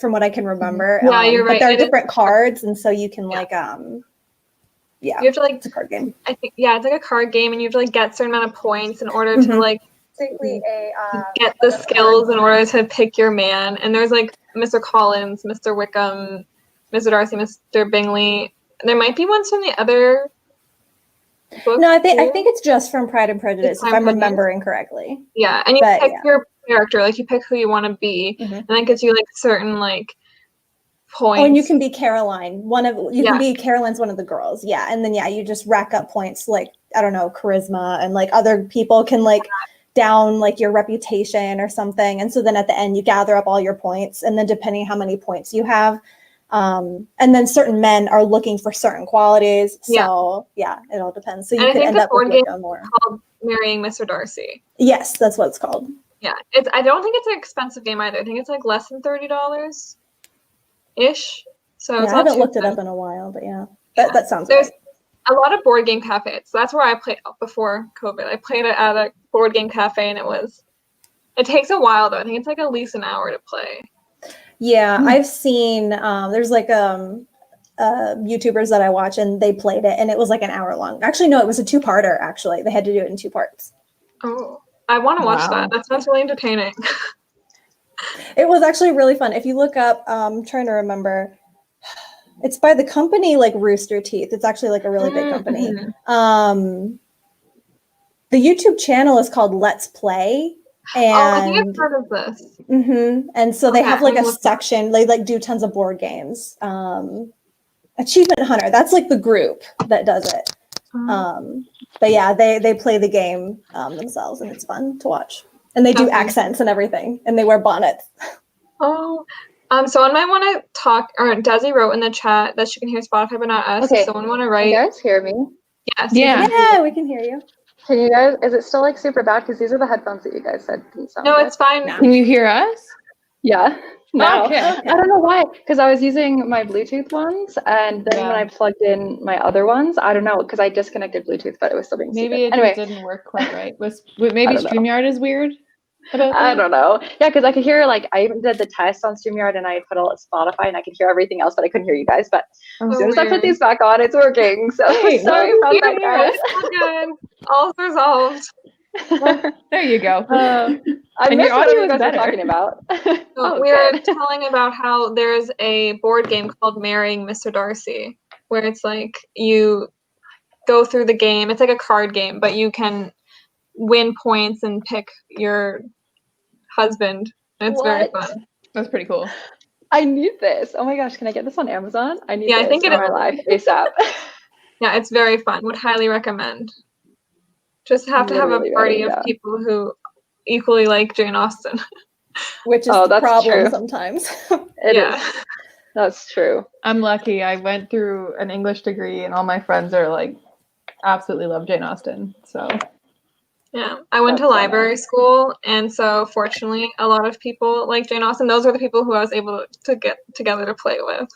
from what I can remember. Yeah, you're right. But there are It is- different cards, and so you can like You have to like, it's a card game. I think, yeah, it's like a card game, and you have to like get a certain amount of points in order to Mhm. like Basically get the skills in order to pick your man. And there's like Mr. Collins, Mr. Wickham, Mr. Darcy, Mr. Bingley. There might be ones from the other books. No, I think too. it's just from Pride and Prejudice, It's if Pride I'm and Prejudice. remembering correctly. Yeah, and you But, pick yeah. your character, like you pick who you want to be, Mhm. and that gives you like certain like points. Oh, and you can be Caroline. You can Yeah. be Caroline's one of the girls. Yeah. And then you just rack up points like, I don't know, charisma, and like other people can like down like your reputation or something. And so then at the end you gather up all your points, and then depending how many points you have, and then certain men are looking for certain qualities. So yeah, it all depends. So And you I could think end the up with board like game a more. called Marrying Mr. Darcy. Yes, that's what it's called. Yeah, I don't think it's an expensive game either. I think it's like less than $30 ish. So Yeah, it's I not haven't too looked it up expensive. in a while, but yeah, Yeah. that sounds There's right. a lot of board game cafes. So that's where I played before COVID. I played it at a board game cafe, and it takes a while though. I think it's like at least an hour to play. Yeah, I've seen there's like YouTubers that I watch, and they played it, and it was like an hour long. Actually, no, it was a two-parter. Actually, they had to do it in 2 parts. Oh, I want to watch Wow. that. That sounds really entertaining. It was actually really fun. If you look up, I'm trying to remember, it's by the company like Rooster Teeth. It's actually like a really big company. Mhm. The YouTube channel is called Let's Play. And Oh, I think I've heard of this. and so they Okay, have like I'm a looking. section, they like do tons of board games. Achievement Hunter, that's like the group that does it. But yeah, they play the game themselves, and it's fun to watch. And they do Okay. accents and everything, and they wear bonnets. Oh, someone might want to talk, or Desi wrote in the chat that she can hear Spotify but not us. Okay. Does someone want to Can write? you guys hear me? Yes. Yeah. Yeah, we can hear you. Can you guys, is it still like super bad? Because these are the headphones that you guys said didn't sound No, good. it's fine. No. Can you hear us? Yeah. No. Okay. I don't know why. Because I was using my Bluetooth ones, and then when Yeah. I plugged in my other ones, I don't know, because I disconnected Bluetooth, but it was still being Maybe stupid. it Anyway, just didn't work quite right. Maybe don't know. StreamYard is weird about I that? don't know. Yeah, because I could hear, like, I even did the test on StreamYard, and I put all at Spotify, and I could hear everything else, but I couldn't hear you guys. But as soon as I put weird. these back on, it's working. So Hey, sorry well, about you that, can hear guys. It's all good. All's resolved. There you go. I And missed your whatever audio you is guys better. were talking about. So Oh, we were good. telling about how there's a board game called Marrying Mr. Darcy, where it's like you go through the game. It's like a card game, but you can win points and pick your husband. It's very What? fun. That's pretty cool. I need this. Oh my gosh, can I get this on Amazon? I need Yeah, I this think in it my is. life ASAP. Yeah, it's very fun. Would highly recommend. Just have to have a Literally party writing it of down. people who equally like Jane Austen. Which is Oh, the that's problem true. sometimes. It is. Yeah. That's true. I'm lucky. I went through an English degree, and all my friends are like absolutely love Jane Austen. So Yeah, I went to That's so library school, and so fortunately, a lot of people like Jane Austen. Those were the people who I was able to get together to play with.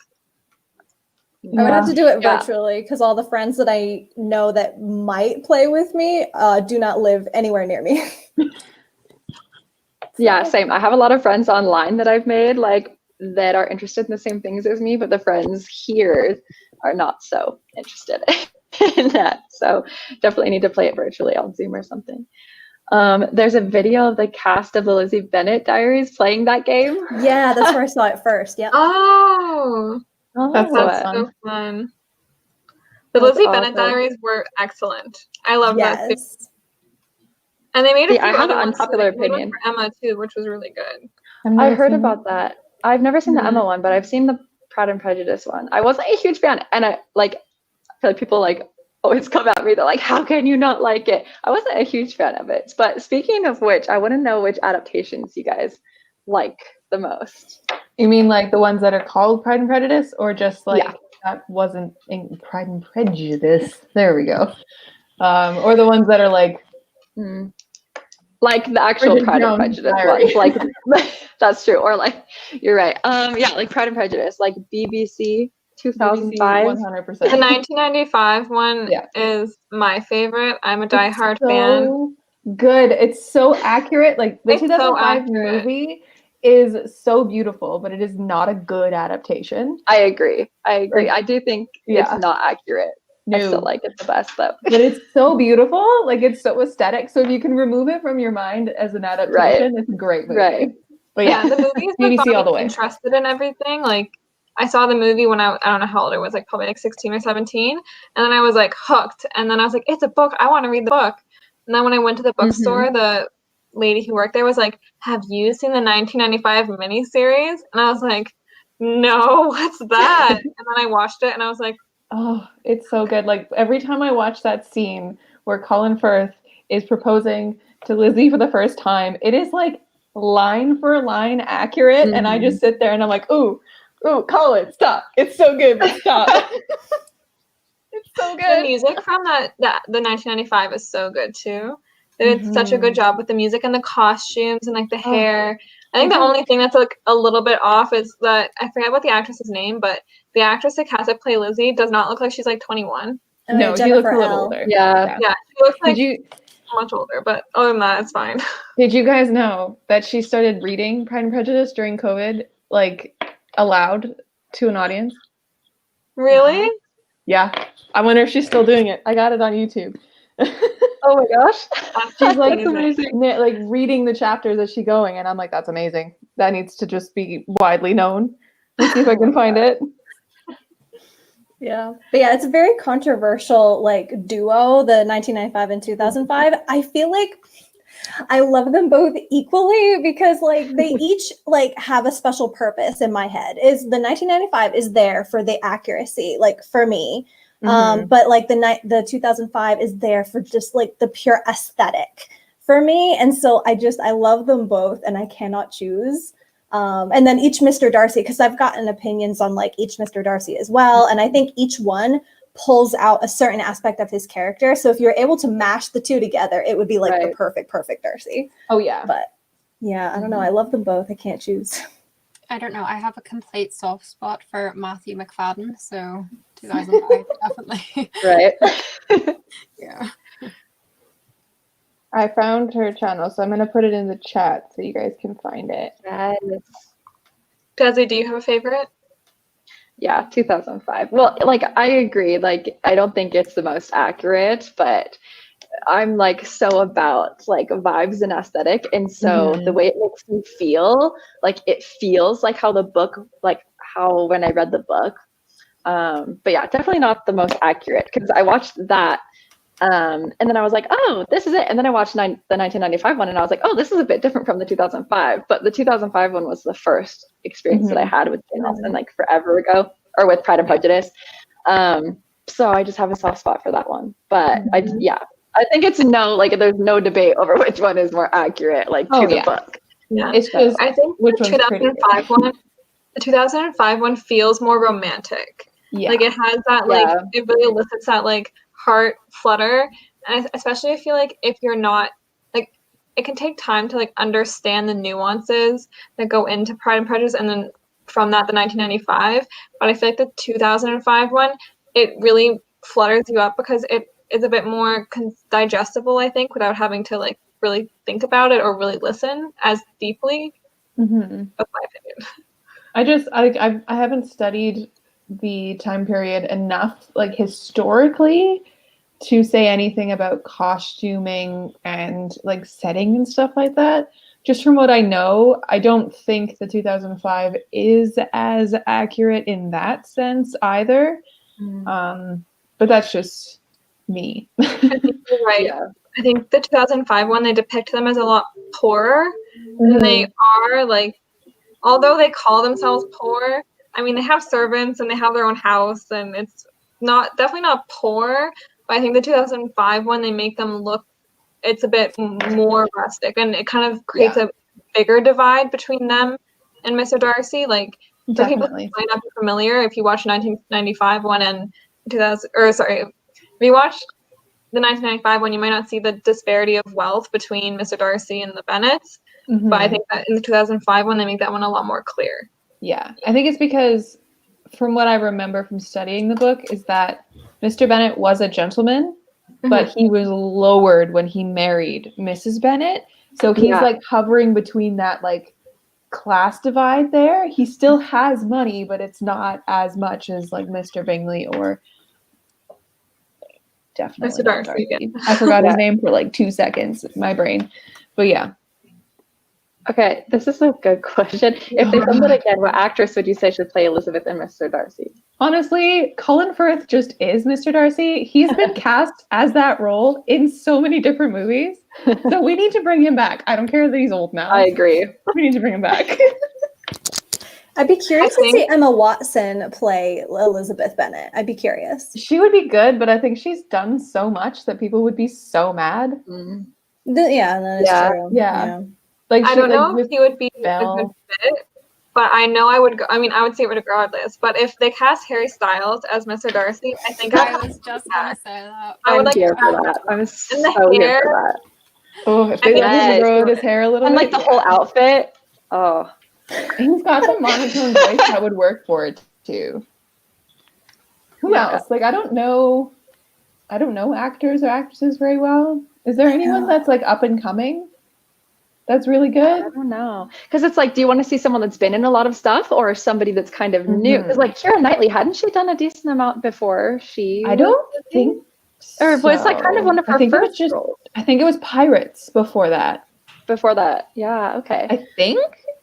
I would have to do it Yeah. virtually, because all the friends that I know that might play with me do not live anywhere near me. Yeah, same. I have a lot of friends online that I've made, like, that are interested in the same things as me, but the friends here are not so interested in that. So definitely need to play it virtually on Zoom or something. There's a video of the cast of the Lizzie Bennet Diaries playing that game. Yeah, that's where I saw it first. Yep. Oh, That's that's fun. so fun. The That's Lizzie Bennet awesome. Diaries were excellent. I love that too. Yes. And they made a See, few I have other an ones, too. unpopular They made one opinion. for Emma too, which was really good. I heard about that. I've never seen the Mhm. Emma one, but I've seen the Pride and Prejudice one. I wasn't a huge fan, and I feel like people like always come at me. They're like, "How can you not like it?" I wasn't a huge fan of it. But speaking of which, I want to know which adaptations you guys like the most. You mean like the ones that are called Pride and Prejudice, or just like Yeah. that wasn't in Pride and Prejudice? There we go. Or the ones that are like Like the actual Bridget Pride and Jones' Prejudice Diary. ones. Like that's true. Or like you're right. Yeah, like Pride and Prejudice, like BBC 2005. 100%. The 1995 one Yeah. is my favorite. I'm a diehard so fan. good. It's so accurate. Like the It's so 2005 accurate. movie is so beautiful, but it is not a good adaptation. I agree. Like, I do think it's not accurate. I still like it the best though. But it's so beautiful. Like, it's so aesthetic. So if you can remove it from your mind as an adaptation, it's a great movie. Right. But yeah, the movies BBC all the way. Interested in everything. Like, I saw the movie when I don't know how old I was, like probably like 16 or 17. And then I was like hooked. And then I was like, it's a book. I want to read the book. And then when I went to the bookstore, the lady who worked there was like, have you seen the 1995 miniseries? And I was like, no, what's that? And then I watched it and I was like, oh, it's so good. Like, every time I watch that scene where Colin Firth is proposing to Lizzie for the first time, it is like line for line accurate. And I just sit there and I'm like, ooh, Colin, stop. It's so good, but stop. It's so good. The music from the 1995 is so good too. They did such a good job with the music and the costumes and like the hair. I think the only thing that's like a little bit off is that I forget what the actress's name, but the actress that has to play Lizzie does not look like she's like 21. No, she looks a little older. Yeah, she looks like much older, but other than that, it's fine. Did you guys know that she started reading Pride and Prejudice during COVID, like aloud to an audience? Really? Yeah. I wonder if she's still doing it. I got it on YouTube. Oh my gosh. She's like, like reading the chapters as she's going, and I'm like, that's amazing. That needs to just be widely known. Let's see if I can find it. Yeah. But yeah, it's a very controversial like duo, the 1995 and 2005. I feel like I love them both equally because like they each like have a special purpose in my head. Is the 1995 is there for the accuracy, like for me. But like the 2005 is there for just like the pure aesthetic for me. And so I love them both and I cannot choose. And then each Mr. Darcy, because I've gotten opinions on like each Mr. Darcy as well. And I think each one pulls out a certain aspect of his character. So if you're able to mash the two together, it would be like the perfect Darcy. Oh yeah. But yeah, I don't know. I love them both. I can't choose. I don't know. I have a complete soft spot for Matthew McFadden, so 2005 definitely. Right. Yeah. I found her channel, so I'm gonna put it in the chat so you guys can find it. Desi, do you have a favorite? Yeah, 2005. Well, like I agree. Like I don't think it's the most accurate, but I'm like so about like vibes and aesthetic, and so the way it makes me feel, like it feels like how the book, like how when I read the book. But yeah, definitely not the most accurate because I watched that, and then I was like, oh, this is it, and then I watched the 1995 one, and I was like, oh, this is a bit different from the 2005. But the 2005 one was the first experience that I had with Jane Austen, like forever ago, or with Pride and Prejudice. So I just have a soft spot for that one. But I think it's there's no debate over which one is more accurate, like to the book. Yeah, it's just I think the 2005 one. The 2005 one feels more romantic. Yeah. Like it has that like it really elicits that like heart flutter, and especially I feel like if you're not like it can take time to like understand the nuances that go into Pride and Prejudice, and then from that the 1995. But I feel like the 2005 one, it really flutters you up because it is a bit more digestible, I think, without having to like really think about it or really listen as deeply. That's my opinion. I haven't studied the time period enough, like historically, to say anything about costuming and like setting and stuff like that. Just from what I know, I don't think the 2005 is as accurate in that sense either. But that's just me. I think you're right. Yeah. I think the 2005 one, they depict them as a lot poorer than they are. Like, although they call themselves poor, I mean, they have servants and they have their own house, and it's definitely not poor. But I think the 2005 one, they make them look, it's a bit more rustic, and it kind of creates a bigger divide between them and Mr. Darcy. Like, for people who might not be familiar, if you watch 1995 one and if you watch the 1995 one, you might not see the disparity of wealth between Mr. Darcy and the Bennets. But I think that in the 2005 one, they make that one a lot more clear. Yeah, I think it's because from what I remember from studying the book is that Mr. Bennet was a gentleman, but he was lowered when he married Mrs. Bennet. So he's like hovering between that like class divide there. He still has money, but it's not as much as like Mr. Bingley or definitely Mr. not Darcy, Darcy. I forgot Yeah. his name for like 2 seconds, my brain. But yeah. Okay, this is a good question. If they filmed it again, what actress would you say should play Elizabeth and Mr. Darcy? Honestly, Colin Firth just is Mr. Darcy. He's been cast as that role in so many different movies. So we need to bring him back. I don't care that he's old now. I agree. We need to bring him back. I'd be curious I to see Emma Watson play Elizabeth Bennet. I'd be curious. She would be good, but I think she's done so much that people would be so mad. Mm. Yeah, that is Yeah, true. yeah. Like I she, don't like, know if with he would be Belle. a good fit, but I know I would go. I mean, I would see it regardless. But if they cast Harry Styles as Mr. Darcy, I think I was just gonna say that. I would I'm like here to for have that. I'm the so here hair. for that. Oh, if they let him Yes. grow his hair a little And bit. like the whole outfit. Oh, He's got the monotone voice that would work for it too. Who Yeah. else? Like I don't know actors or actresses very well. Is there anyone that's like up and coming? That's really I good. don't know. Because it's like, do you want to see someone that's been in a lot of stuff or somebody that's kind of new? Because like Keira Knightley, hadn't she done a decent amount before she? I don't think Or was like kind of one of her I think first it was just roles I think it was Pirates before that. before that. Yeah. Okay. I think.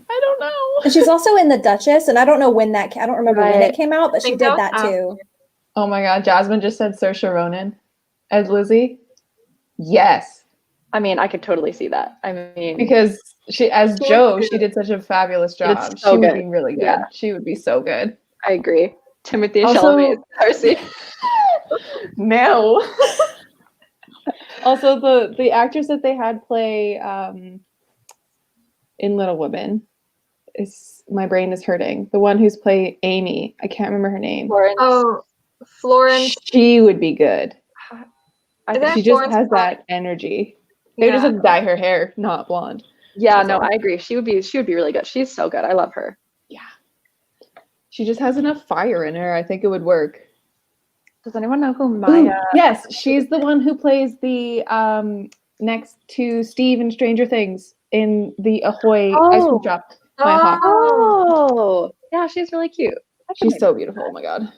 I don't know. And she's also in The Duchess, and I don't know when that. I don't remember when Right. it came out, but she think did that that was too. Oh my god, Jasmine just said Saoirse Ronan as Lizzie. Yes. I mean, I could totally see that. I mean, Because she as She Jo, would she did such a fabulous did job. so She would good. be really good. Yeah. She would be so good. I agree. Timothy Also- Chalamet, Darcy. No. Also, the actress that they had play in Little Women is my brain is hurting. The one who's played Amy. I can't remember her name. Florence. Oh, Florence. She would be good. I Is think that She just Florence has Pugh? that energy. They would just Yeah. have to dye her hair, not blonde. yeah, That's no, all. I agree. She would be really good. She's so good. I love her. Yeah. She just has enough fire in her. I think it would work. Does anyone know who Ooh, Maya? yes, she's the one who plays the next to Steve in Stranger Things in the Ahoy ice cream Oh. shop. Maya Hawke. Oh, yeah, she's really cute. I could She's maybe- so beautiful. Oh my god.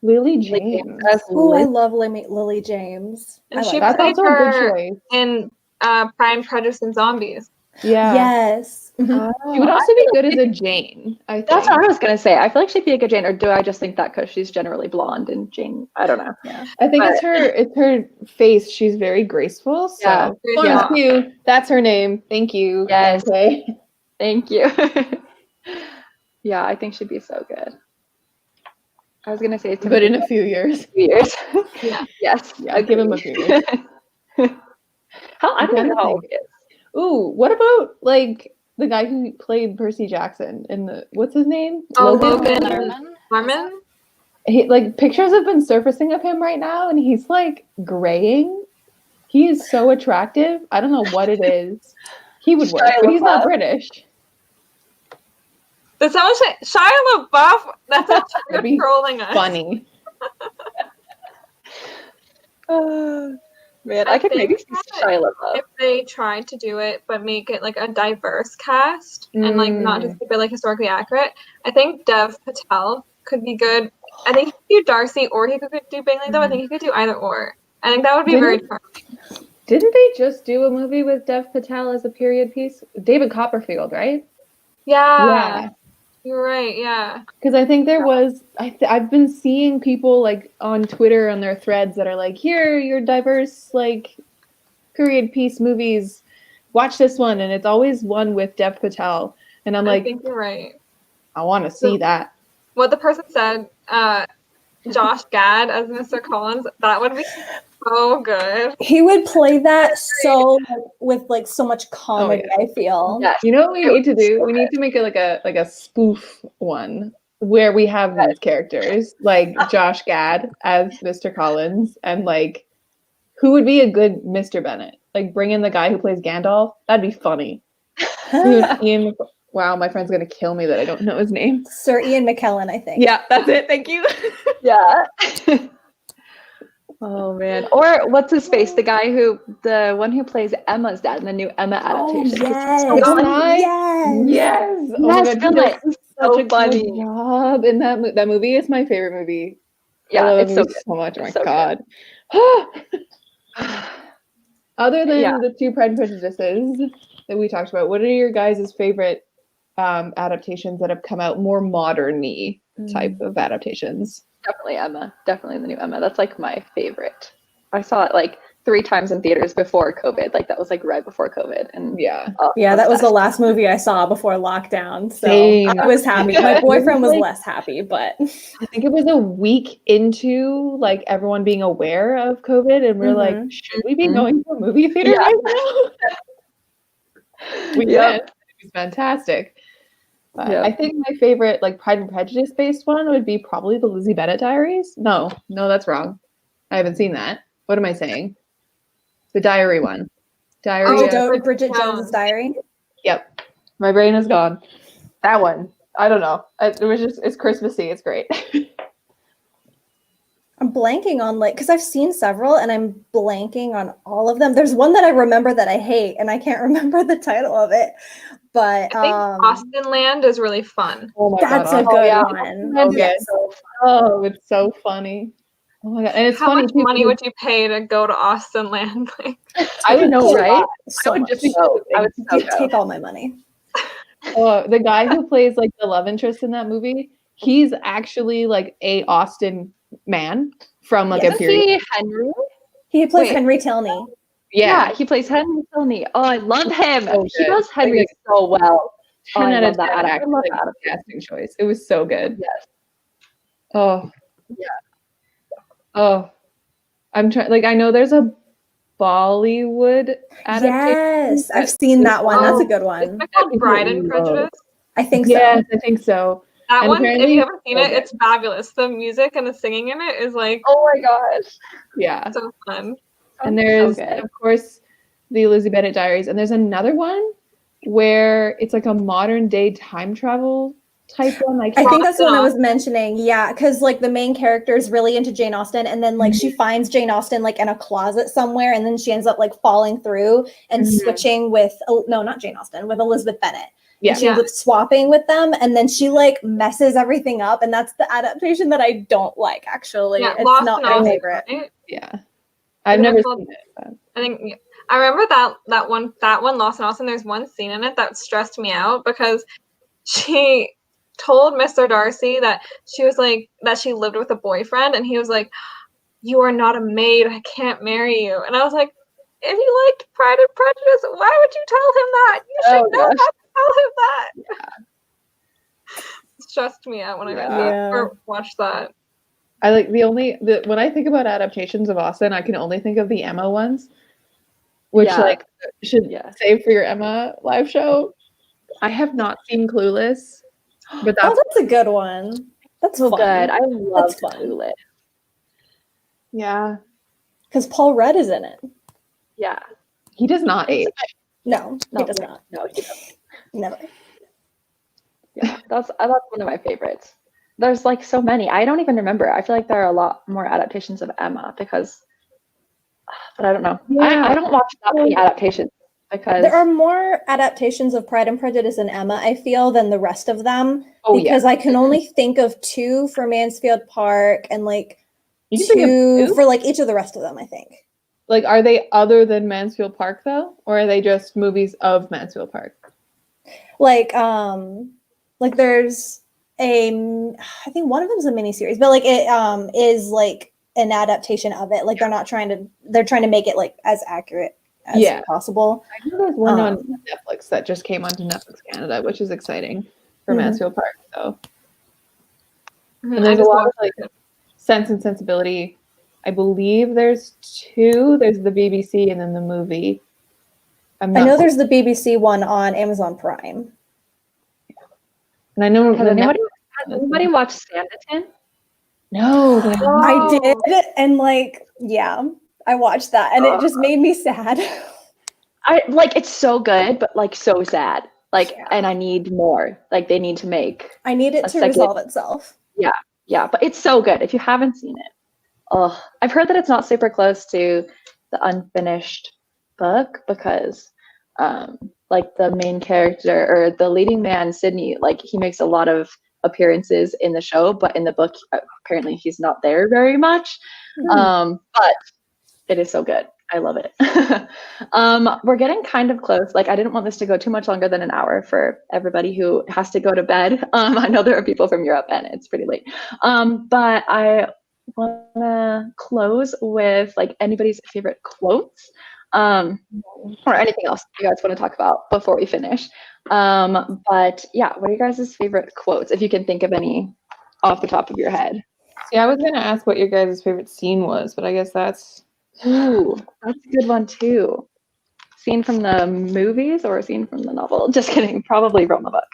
Lily Lily James. as Oh, I Liz. love Lily James. And I she like That's that. played also a good her choice. in Pride, Prejudice, and Zombies. Yeah. Yes. Mhm. She would also be good as a Jane, I think. That's what I was gonna say. I feel like she'd be a good Jane, or do I just think that because she's generally blonde and Jane? I don't know. I think but- it's her face. She's very graceful. So Yeah. Florence Yeah. Pugh, that's her name. Thank you. Yes. Okay. Thank you. Yeah, I think she'd be so good. I was gonna say But in a few years. years. Yes. Yeah, give him a few years. How I don't even know how old he is. Ooh, what about like the guy who played Percy Jackson in the what's his name? Oh, Logan Lerman? Norman. He, like pictures have been surfacing of him right now, and he's like graying. He is so attractive. I don't know what it is. He would work, but he's not British. Did someone say Shia LaBeouf? That's a That'd be trolling us. Funny. Man, I I could maybe see think that Shia LaBeouf. If they tried to do it, but make it like a diverse cast and like not just keep it like historically accurate, I think Dev Patel could be good. I think he could do Darcy or he could do Bingley though. I think he could do either or. I think that would be very charming. Didn't they just do a movie with Dev Patel as a period piece? David Copperfield, right? Yeah. You're right, yeah. Because I think there was, I've been seeing people like on Twitter on their threads that are like, here, your diverse like period piece movies, watch this one. And it's always one with Dev Patel. And I'm I like, think you're right. I want to see that. What the person said, Josh Gad as Mr. Collins, that would be so good. He would play that so with like so much comedy. yeah. I feel. Yes. You know what we It need to was do? so We need to make it like a spoof one where we have these characters, like Josh Gad as Mr. Collins, and like who would be a good Mr. Bennet? Like bring in the guy who plays Gandalf. That'd be funny. Ian, wow, my friend's gonna kill me that I don't know his name. Sir Ian McKellen, I think. Yeah, that's it. Thank you. Yeah. Oh man. Or what's his face? The one who plays Emma's dad in the new Emma Oh adaptation. yes, So funny. Yes. yes. Oh my Yes, god, Bill he Nye. does He's such so a funny. good job in that movie is my favorite movie. I Yeah, love it's that so movie good. so much. Oh my It's so god. Other than the two Pride and Prejudices that we talked about, what are your guys' favorite adaptations that have come out, more modern-y type of adaptations? Definitely Emma. Definitely the new Emma. That's like my favorite. I saw it like 3 times in theaters before COVID. Like that was like right before COVID. And Yeah. Yeah, that was the obsessed. last movie I saw before lockdown. So Same. I was happy. Yeah, My it was boyfriend was like- less happy, but I think it was a week into like everyone being aware of COVID, and we're like, should we be going to a movie theater Yeah. right now? We Yep. went. It was fantastic. But Yep. I think my favorite like Pride and Prejudice based one would be probably the Lizzie Bennet Diaries. No, that's wrong. I haven't seen that. What am I saying? The diary one. Diary. Bridget Jones's Diary. Yep. My brain is gone. That one. I don't know. It's Christmassy. It's great. I'm blanking on because I've seen several and I'm blanking on all of them. There's one that I remember that I hate and I can't remember the title of it. But I think Austen Land is really fun. Oh my that's god. a good yeah. one. So good. Yes. Oh, it's so funny. Oh my god. And it's How funny much too. money because would you pay to go to Austen Land? I would know, right? So I would much. just I would so go. Take all my money. the guy who plays like the love interest in that movie, he's actually like a Austen man from like a Isn't period. he Henry? He plays Wait. Henry Tilney. Yeah, he plays Henry Tilney. Oh, I love him. So He good. does Henry Like, so well. 10 I out love of that 10 adaptation. I love like, that adaptation. casting choice. It was so good. Yes. Oh. Yeah. Oh. I'm trying, like, I know there's a Bollywood adaptation. Yes, I've seen that one. That's a good Is one. that called Pride and Prejudice? I think Yes, I think so. That And one, if apparently- you haven't seen it, Okay. it's fabulous. The music and the singing in it is like Oh my gosh. Yeah. so fun. And there's, so good. of course, the Lizzie Bennet Diaries. And there's another one where it's like a modern day time travel type one. I think that's what I was mentioning. Yeah, because like the main character is really into Jane Austen, and then like she finds Jane Austen like in a closet somewhere, and then she ends up like falling through and switching with not Jane Austen, with Elizabeth Bennet. Yeah. And she ends up swapping with them, and then she like messes everything up, and that's the adaptation that I don't like. Actually, Yeah, it's Lost not in my Austen, favorite. right? Yeah. I've Isn't it never called- seen it. But. I think I remember that one Lost in Austen. There's one scene in it that stressed me out because she told Mr. Darcy that she was like that she lived with a boyfriend, and he was like, "You are not a maid. I can't marry you." And I was like, "If you liked Pride and Prejudice, why would you tell him that? You should not have to tell him that." Yeah. It stressed me out when I read that or watched that. I like when I think about adaptations of Austen, I can only think of the Emma ones, which like should save for your Emma live show. I have not seen Clueless, but that's a good one. That's so fun. good. I love fun. Clueless. Yeah, because Paul Rudd is in it. Yeah, he does not age. No, he does not. No, he doesn't. Never. Yeah, that's one of my favorites. There's like so many. I don't even remember. I feel like there are a lot more adaptations of Emma because, but I don't know. Yeah. I don't watch that many adaptations because there are more adaptations of Pride and Prejudice and Emma, I feel, than the rest of them. Oh, because I can only think of 2 for Mansfield Park and like You can think of 2 two? for like each of the rest of them, I think. Like, are they other than Mansfield Park though, or are they just movies of Mansfield Park? Like there's I think one of them is a miniseries, but like it is like an adaptation of it. Like they're trying to make it like as accurate as possible. I know there's one on Netflix that just came onto Netflix Canada, which is exciting for Mansfield Park. So, and there's a lot of like Sense and Sensibility. I believe there's 2. There's the BBC and then the movie. I know there's the BBC one on Amazon Prime. And I know has anybody watched Sanditon? No, I did, and like I watched that, and it just made me sad. I like it's so good, but like so sad. Like, and I need more. Like they need to make. I need it to resolve itself. Yeah, but it's so good. If you haven't seen it, Oh, I've heard that it's not super close to the unfinished book because like the main character or the leading man, Sydney, like he makes a lot of appearances in the show, but in the book apparently he's not there very much. But it is so good. I love it. We're getting kind of close. Like I didn't want this to go too much longer than an hour for everybody who has to go to bed. I know there are people from Europe and it's pretty late. But I want to close with like anybody's favorite quotes or anything else you guys want to talk about before we finish. But yeah, what are you guys' favorite quotes if you can think of any off the top of your head? Yeah, I was gonna ask what your guys' favorite scene was, but I guess that's Ooh, that's a good one too. Scene from the movies or a scene from the novel? Just kidding, probably from the book.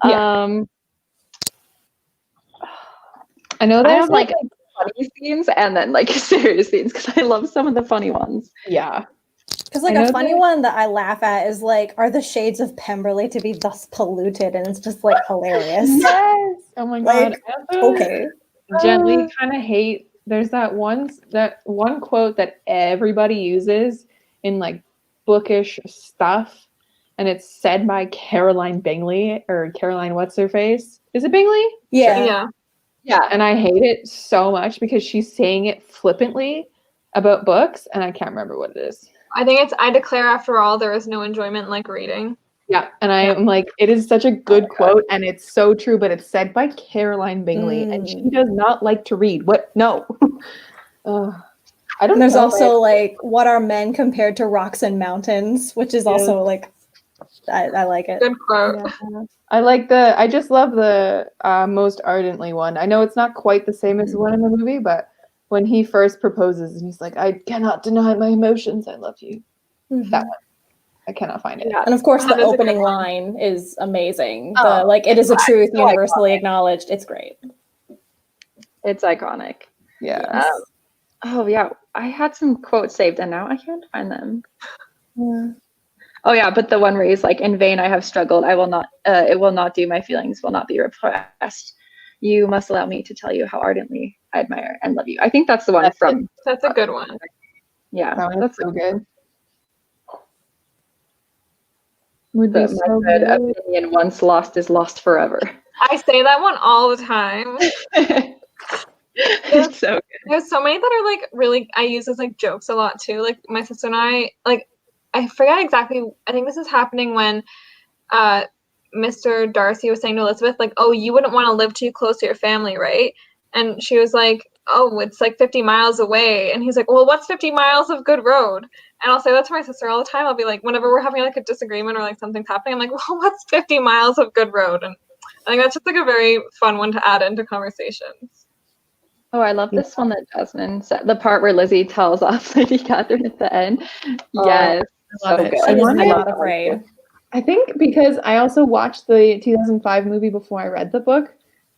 Yeah. I know I there's have like funny scenes and then like serious scenes because I love some of the funny ones. yeah. Because like a funny one that I laugh at is like, are the shades of Pemberley to be thus polluted? And it's just like hilarious. Yes. Oh my god. Like, okay. Gently kind of hate. There's that one quote that everybody uses in like bookish stuff, and it's said by Caroline Bingley or Caroline what's her face? Is it Bingley? Yeah. Yeah. And I hate it so much because she's saying it flippantly about books, and I can't remember what it is. I think it's I declare after all there is no enjoyment like reading. Yeah, and I am like, it is such a good quote, and it's so true, but it's said by Caroline Bingley, and she does not like to read. What? No. I don't There's know. also like, what are men compared to rocks and mountains, which is also like, I like it. Good quote. Yeah. I just love the most ardently one. I know it's not quite the same as the one in the movie, but when he first proposes and he's like, I cannot deny my emotions, I love you. That one. I cannot find it. Yeah. And of course, the opening line is amazing. Oh, like, it is a truth so universally iconic. acknowledged. It's great. It's iconic. Yeah. Oh yeah, I had some quotes saved and now I can't find them. Oh yeah, but the one where he's like, "In vain I have struggled. I will not. It will not do. My feelings will not be repressed. You must allow me to tell you how ardently I admire and love you." I think that's the one from. That's a good one. Yeah, That's so good. Would be my so good good. opinion. Once lost is lost forever. I say that one all the time. It's so good. There's so many that are like really I use as like jokes a lot too. Like my sister and I forget exactly. I think this is happening when Mr. Darcy was saying to Elizabeth, like, "Oh, you wouldn't want to live too close to your family, right?" And she was like, "Oh, it's like 50 miles away." And he's like, "Well, what's 50 miles of good road?" And I'll say that to my sister all the time. I'll be like, whenever we're having like a disagreement or like something's happening, I'm like, "Well, what's 50 miles of good road?" And I think that's just like a very fun one to add into conversations. Oh, I love this one that Jasmine said. The part where Lizzie tells off Lady Catherine at the end. Yes, I love so it. good. She is wonder- not afraid. I think because I also watched the 2005 movie before I read the book,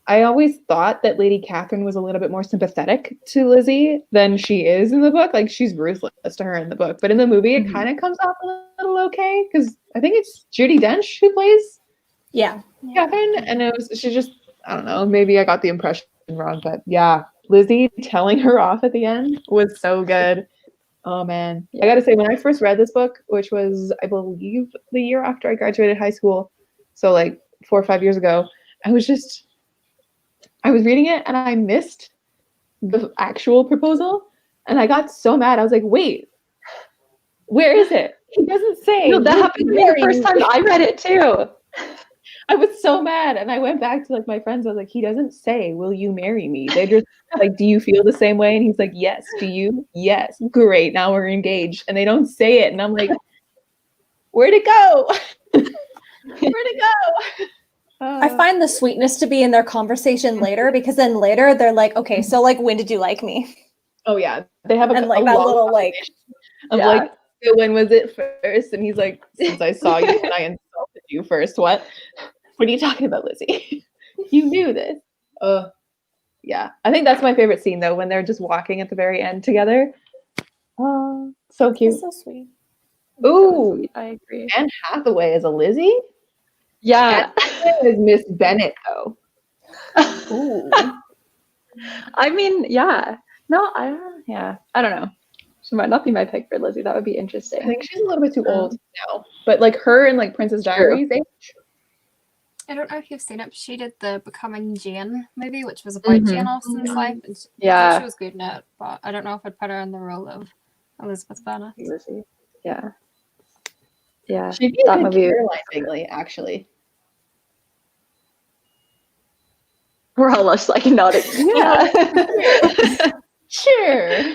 I always thought that Lady Catherine was a little bit more sympathetic to Lizzie than she is in the book. Like, she's ruthless to her in the book. But in the movie, it kind of comes off a little okay, because I think it's Judi Dench who plays Catherine. And she just, I don't know, maybe I got the impression wrong. But yeah, Lizzie telling her off at the end was so good. Oh, man. I got to say, when I first read this book, which was, I believe, the year after I graduated high school, so like 4 or 5 years ago, I was reading it and I missed the actual proposal. And I got so mad. I was like, wait, where is it? He doesn't say. No, that happened to me the first time I read it too. I was so mad. And I went back to like my friends. I was like, he doesn't say, will you marry me? They just like, do you feel the same way? And he's like, yes. Do you? Yes. Great. Now we're engaged. And they don't say it. And I'm like, where'd it go? Where'd it go? I find the sweetness to be in their conversation later, because then later they're like, okay, so like, when did you like me? Oh yeah. They have And like that little like, like, when was it first? And he's like, since I saw you and I insulted you first. What are you talking about, Lizzie? You knew this. Yeah. I think that's my favorite scene though, when they're just walking at the very end together. Oh, so cute. it's so sweet. Ooh, I agree. Anne Hathaway as a Lizzie? Yeah. Is Miss Bennet though. Ooh. I mean, yeah. No, I don't know. She might not be my pick for Lizzie. That would be interesting. I think she's a little bit too old now. But like her and like Princess Diaries, I don't know if you've seen it, but she did the Becoming Jane movie, which was about Jane Austen's life. And I think she was good in it, but I don't know if I'd put her in the role of Elizabeth Bennet. Lizzie. Yeah. Yeah. she'd be a that good movie. Caroline Bingley, actually. We're all just like nodding. Yeah. Sure.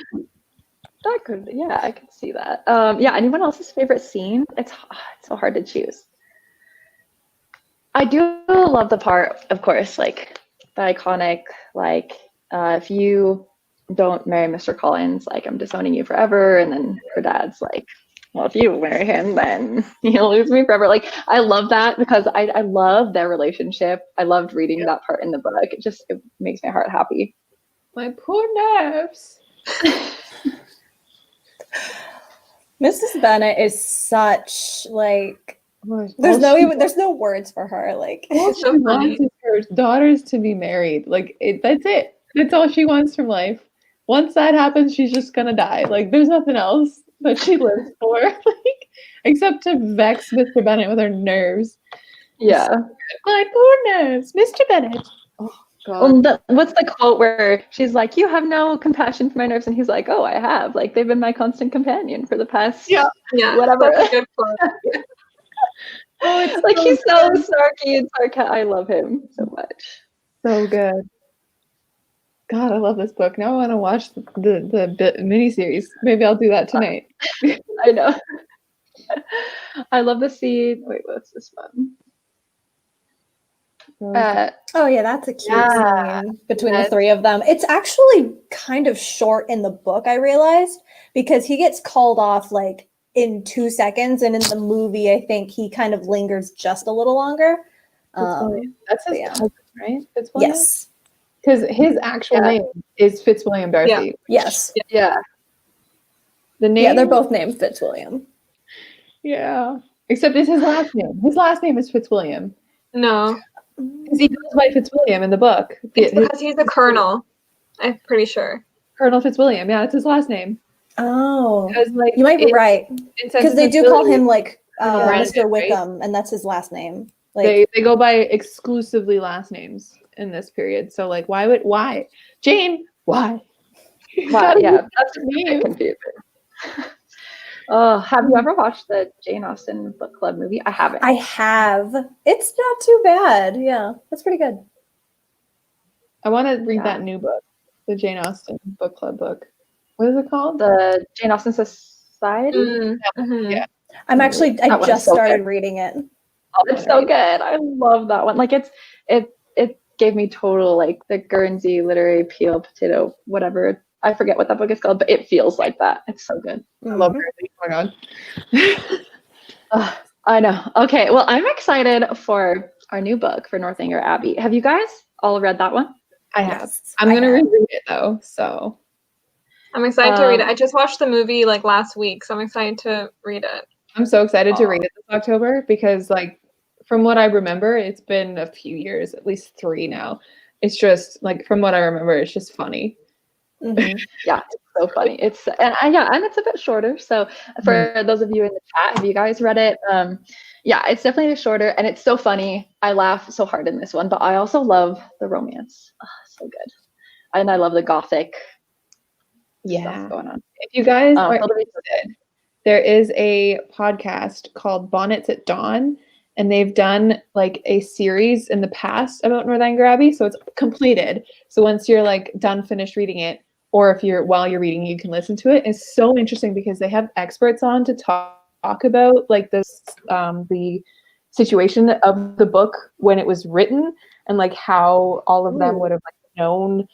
That could, yeah, I could see that. Yeah, anyone else's favorite scene? It's so hard to choose. I do love the part, of course, like the iconic, like, if you don't marry Mr. Collins, like, I'm disowning you forever. And then her dad's like, well, if you marry him, then you'll lose me forever. Like, I love that because I love their relationship. I loved reading that part in the book. It makes my heart happy. My poor nerves. Mrs. Bennet is such like there's no words for her. Like all she wants is her daughters to be married. Like that's it. That's all she wants from life. Once that happens, she's just gonna die. Like there's nothing else that she lives for, like except to vex Mr. Bennet with her nerves. Yeah. My poor nerves, Mr. Bennet. Oh God. What's the quote where she's like, "You have no compassion for my nerves," and he's like, "Oh, I have. Like they've been my constant companion for the past whatever." That's a good quote. Like he's so snarky and sarcastic. I love him so much. So good. God, I love this book. Now I want to watch the miniseries. Maybe I'll do that tonight. I know. I love the scene. Wait, what's this one? oh yeah, that's a cute scene between the three of them. It's actually kind of short in the book, I realized, because he gets called off like in 2 seconds, and in the movie, I think he kind of lingers just a little longer. That's his cousin, right? Fitzwilliam? Yes. Because his actual name is Fitzwilliam Darcy. Yeah. Yes. Yeah. The name? Yeah, they're both named Fitzwilliam. Yeah. Except it's his last name. His last name is Fitzwilliam. No. Because he goes by Fitzwilliam in the book. It's because he's a colonel. I'm pretty sure. Colonel Fitzwilliam. Yeah, it's his last name. Oh. Like, you might be right. Because they do call him like Mr. Wickham, right? And that's his last name. Like they go by exclusively last names in this period. So like why? Jane, why? Wow, yeah, that's confusing. Have you ever watched the Jane Austen Book Club movie? I haven't. I have. It's not too bad. Yeah, that's pretty good. I want to read that new book, the Jane Austen Book Club book. What is it called? The Jane Austen Society? Mm-hmm. Yeah. I just started reading it. Oh, it's so good. I love that one. Like it gave me total like the Guernsey literary peel potato, whatever. I forget what that book is called, but it feels like that. It's so good. I love Guernsey. Oh my God. I know. Okay. Well, I'm excited for our new book for Northanger Abbey. Have you guys all read that one? I have. I'm going to reread it though. So I'm excited to read it. I just watched the movie like last week, so I'm excited to read it. I'm so excited to read it this October because like from what I remember, it's been a few years, at least 3 now. It's just like from what I remember, it's just funny. Mm-hmm. Yeah, it's so funny. And it's a bit shorter. So for those of you in the chat, have you guys read it? Yeah, it's definitely shorter and it's so funny. I laugh so hard in this one, but I also love the romance. Oh, so good. And I love the gothic stuff going on. If you guys are interested, there is a podcast called Bonnets at Dawn, and they've done like a series in the past about Northanger Abbey. So it's completed. So once you're like finished reading it, or if while you're reading, you can listen to it. It's so interesting because they have experts on to talk about like this, the situation of the book when it was written and like how all of them would have like known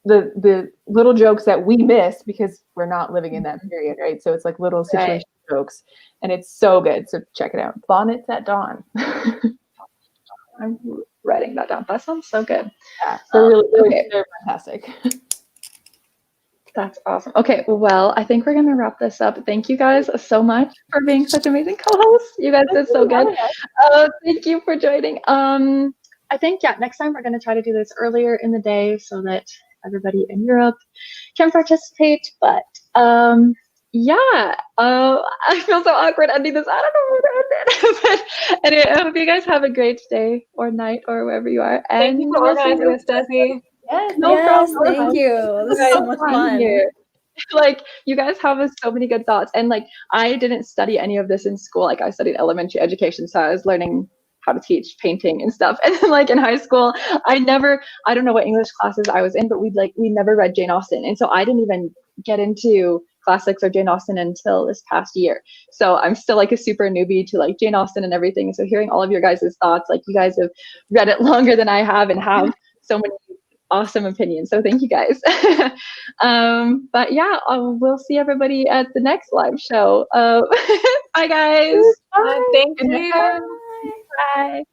the little jokes that we miss because we're not living in that period, right? So it's like little situation jokes, and it's so good. So check it out. Bonnets at Dawn. I'm writing that down. That sounds so good. Yeah, they're fantastic. That's awesome. Okay, well, I think we're gonna wrap this up. Thank you guys so much for being such amazing co-hosts. You guys did so good. Thank you for joining. I think next time we're gonna try to do this earlier in the day so that everybody in Europe can participate. But I feel so awkward ending this. I don't know where to end it. But anyway, I hope you guys have a great day or night or wherever you are. Thank you for organizing this, Desi. Yes, No problem. Thank you. This is so much fun. Here. Like, you guys have so many good thoughts. And like, I didn't study any of this in school. Like, I studied elementary education, so I was learning how to teach painting and stuff. And then like in high school, I don't know what English classes I was in, but we never read Jane Austen. And so I didn't even get into classics or Jane Austen until this past year. So I'm still like a super newbie to like Jane Austen and everything. So hearing all of your guys' thoughts, like you guys have read it longer than I have and have so many awesome opinions. So thank you guys. But yeah, we'll see everybody at the next live show. Bye guys. Thank you. Bye.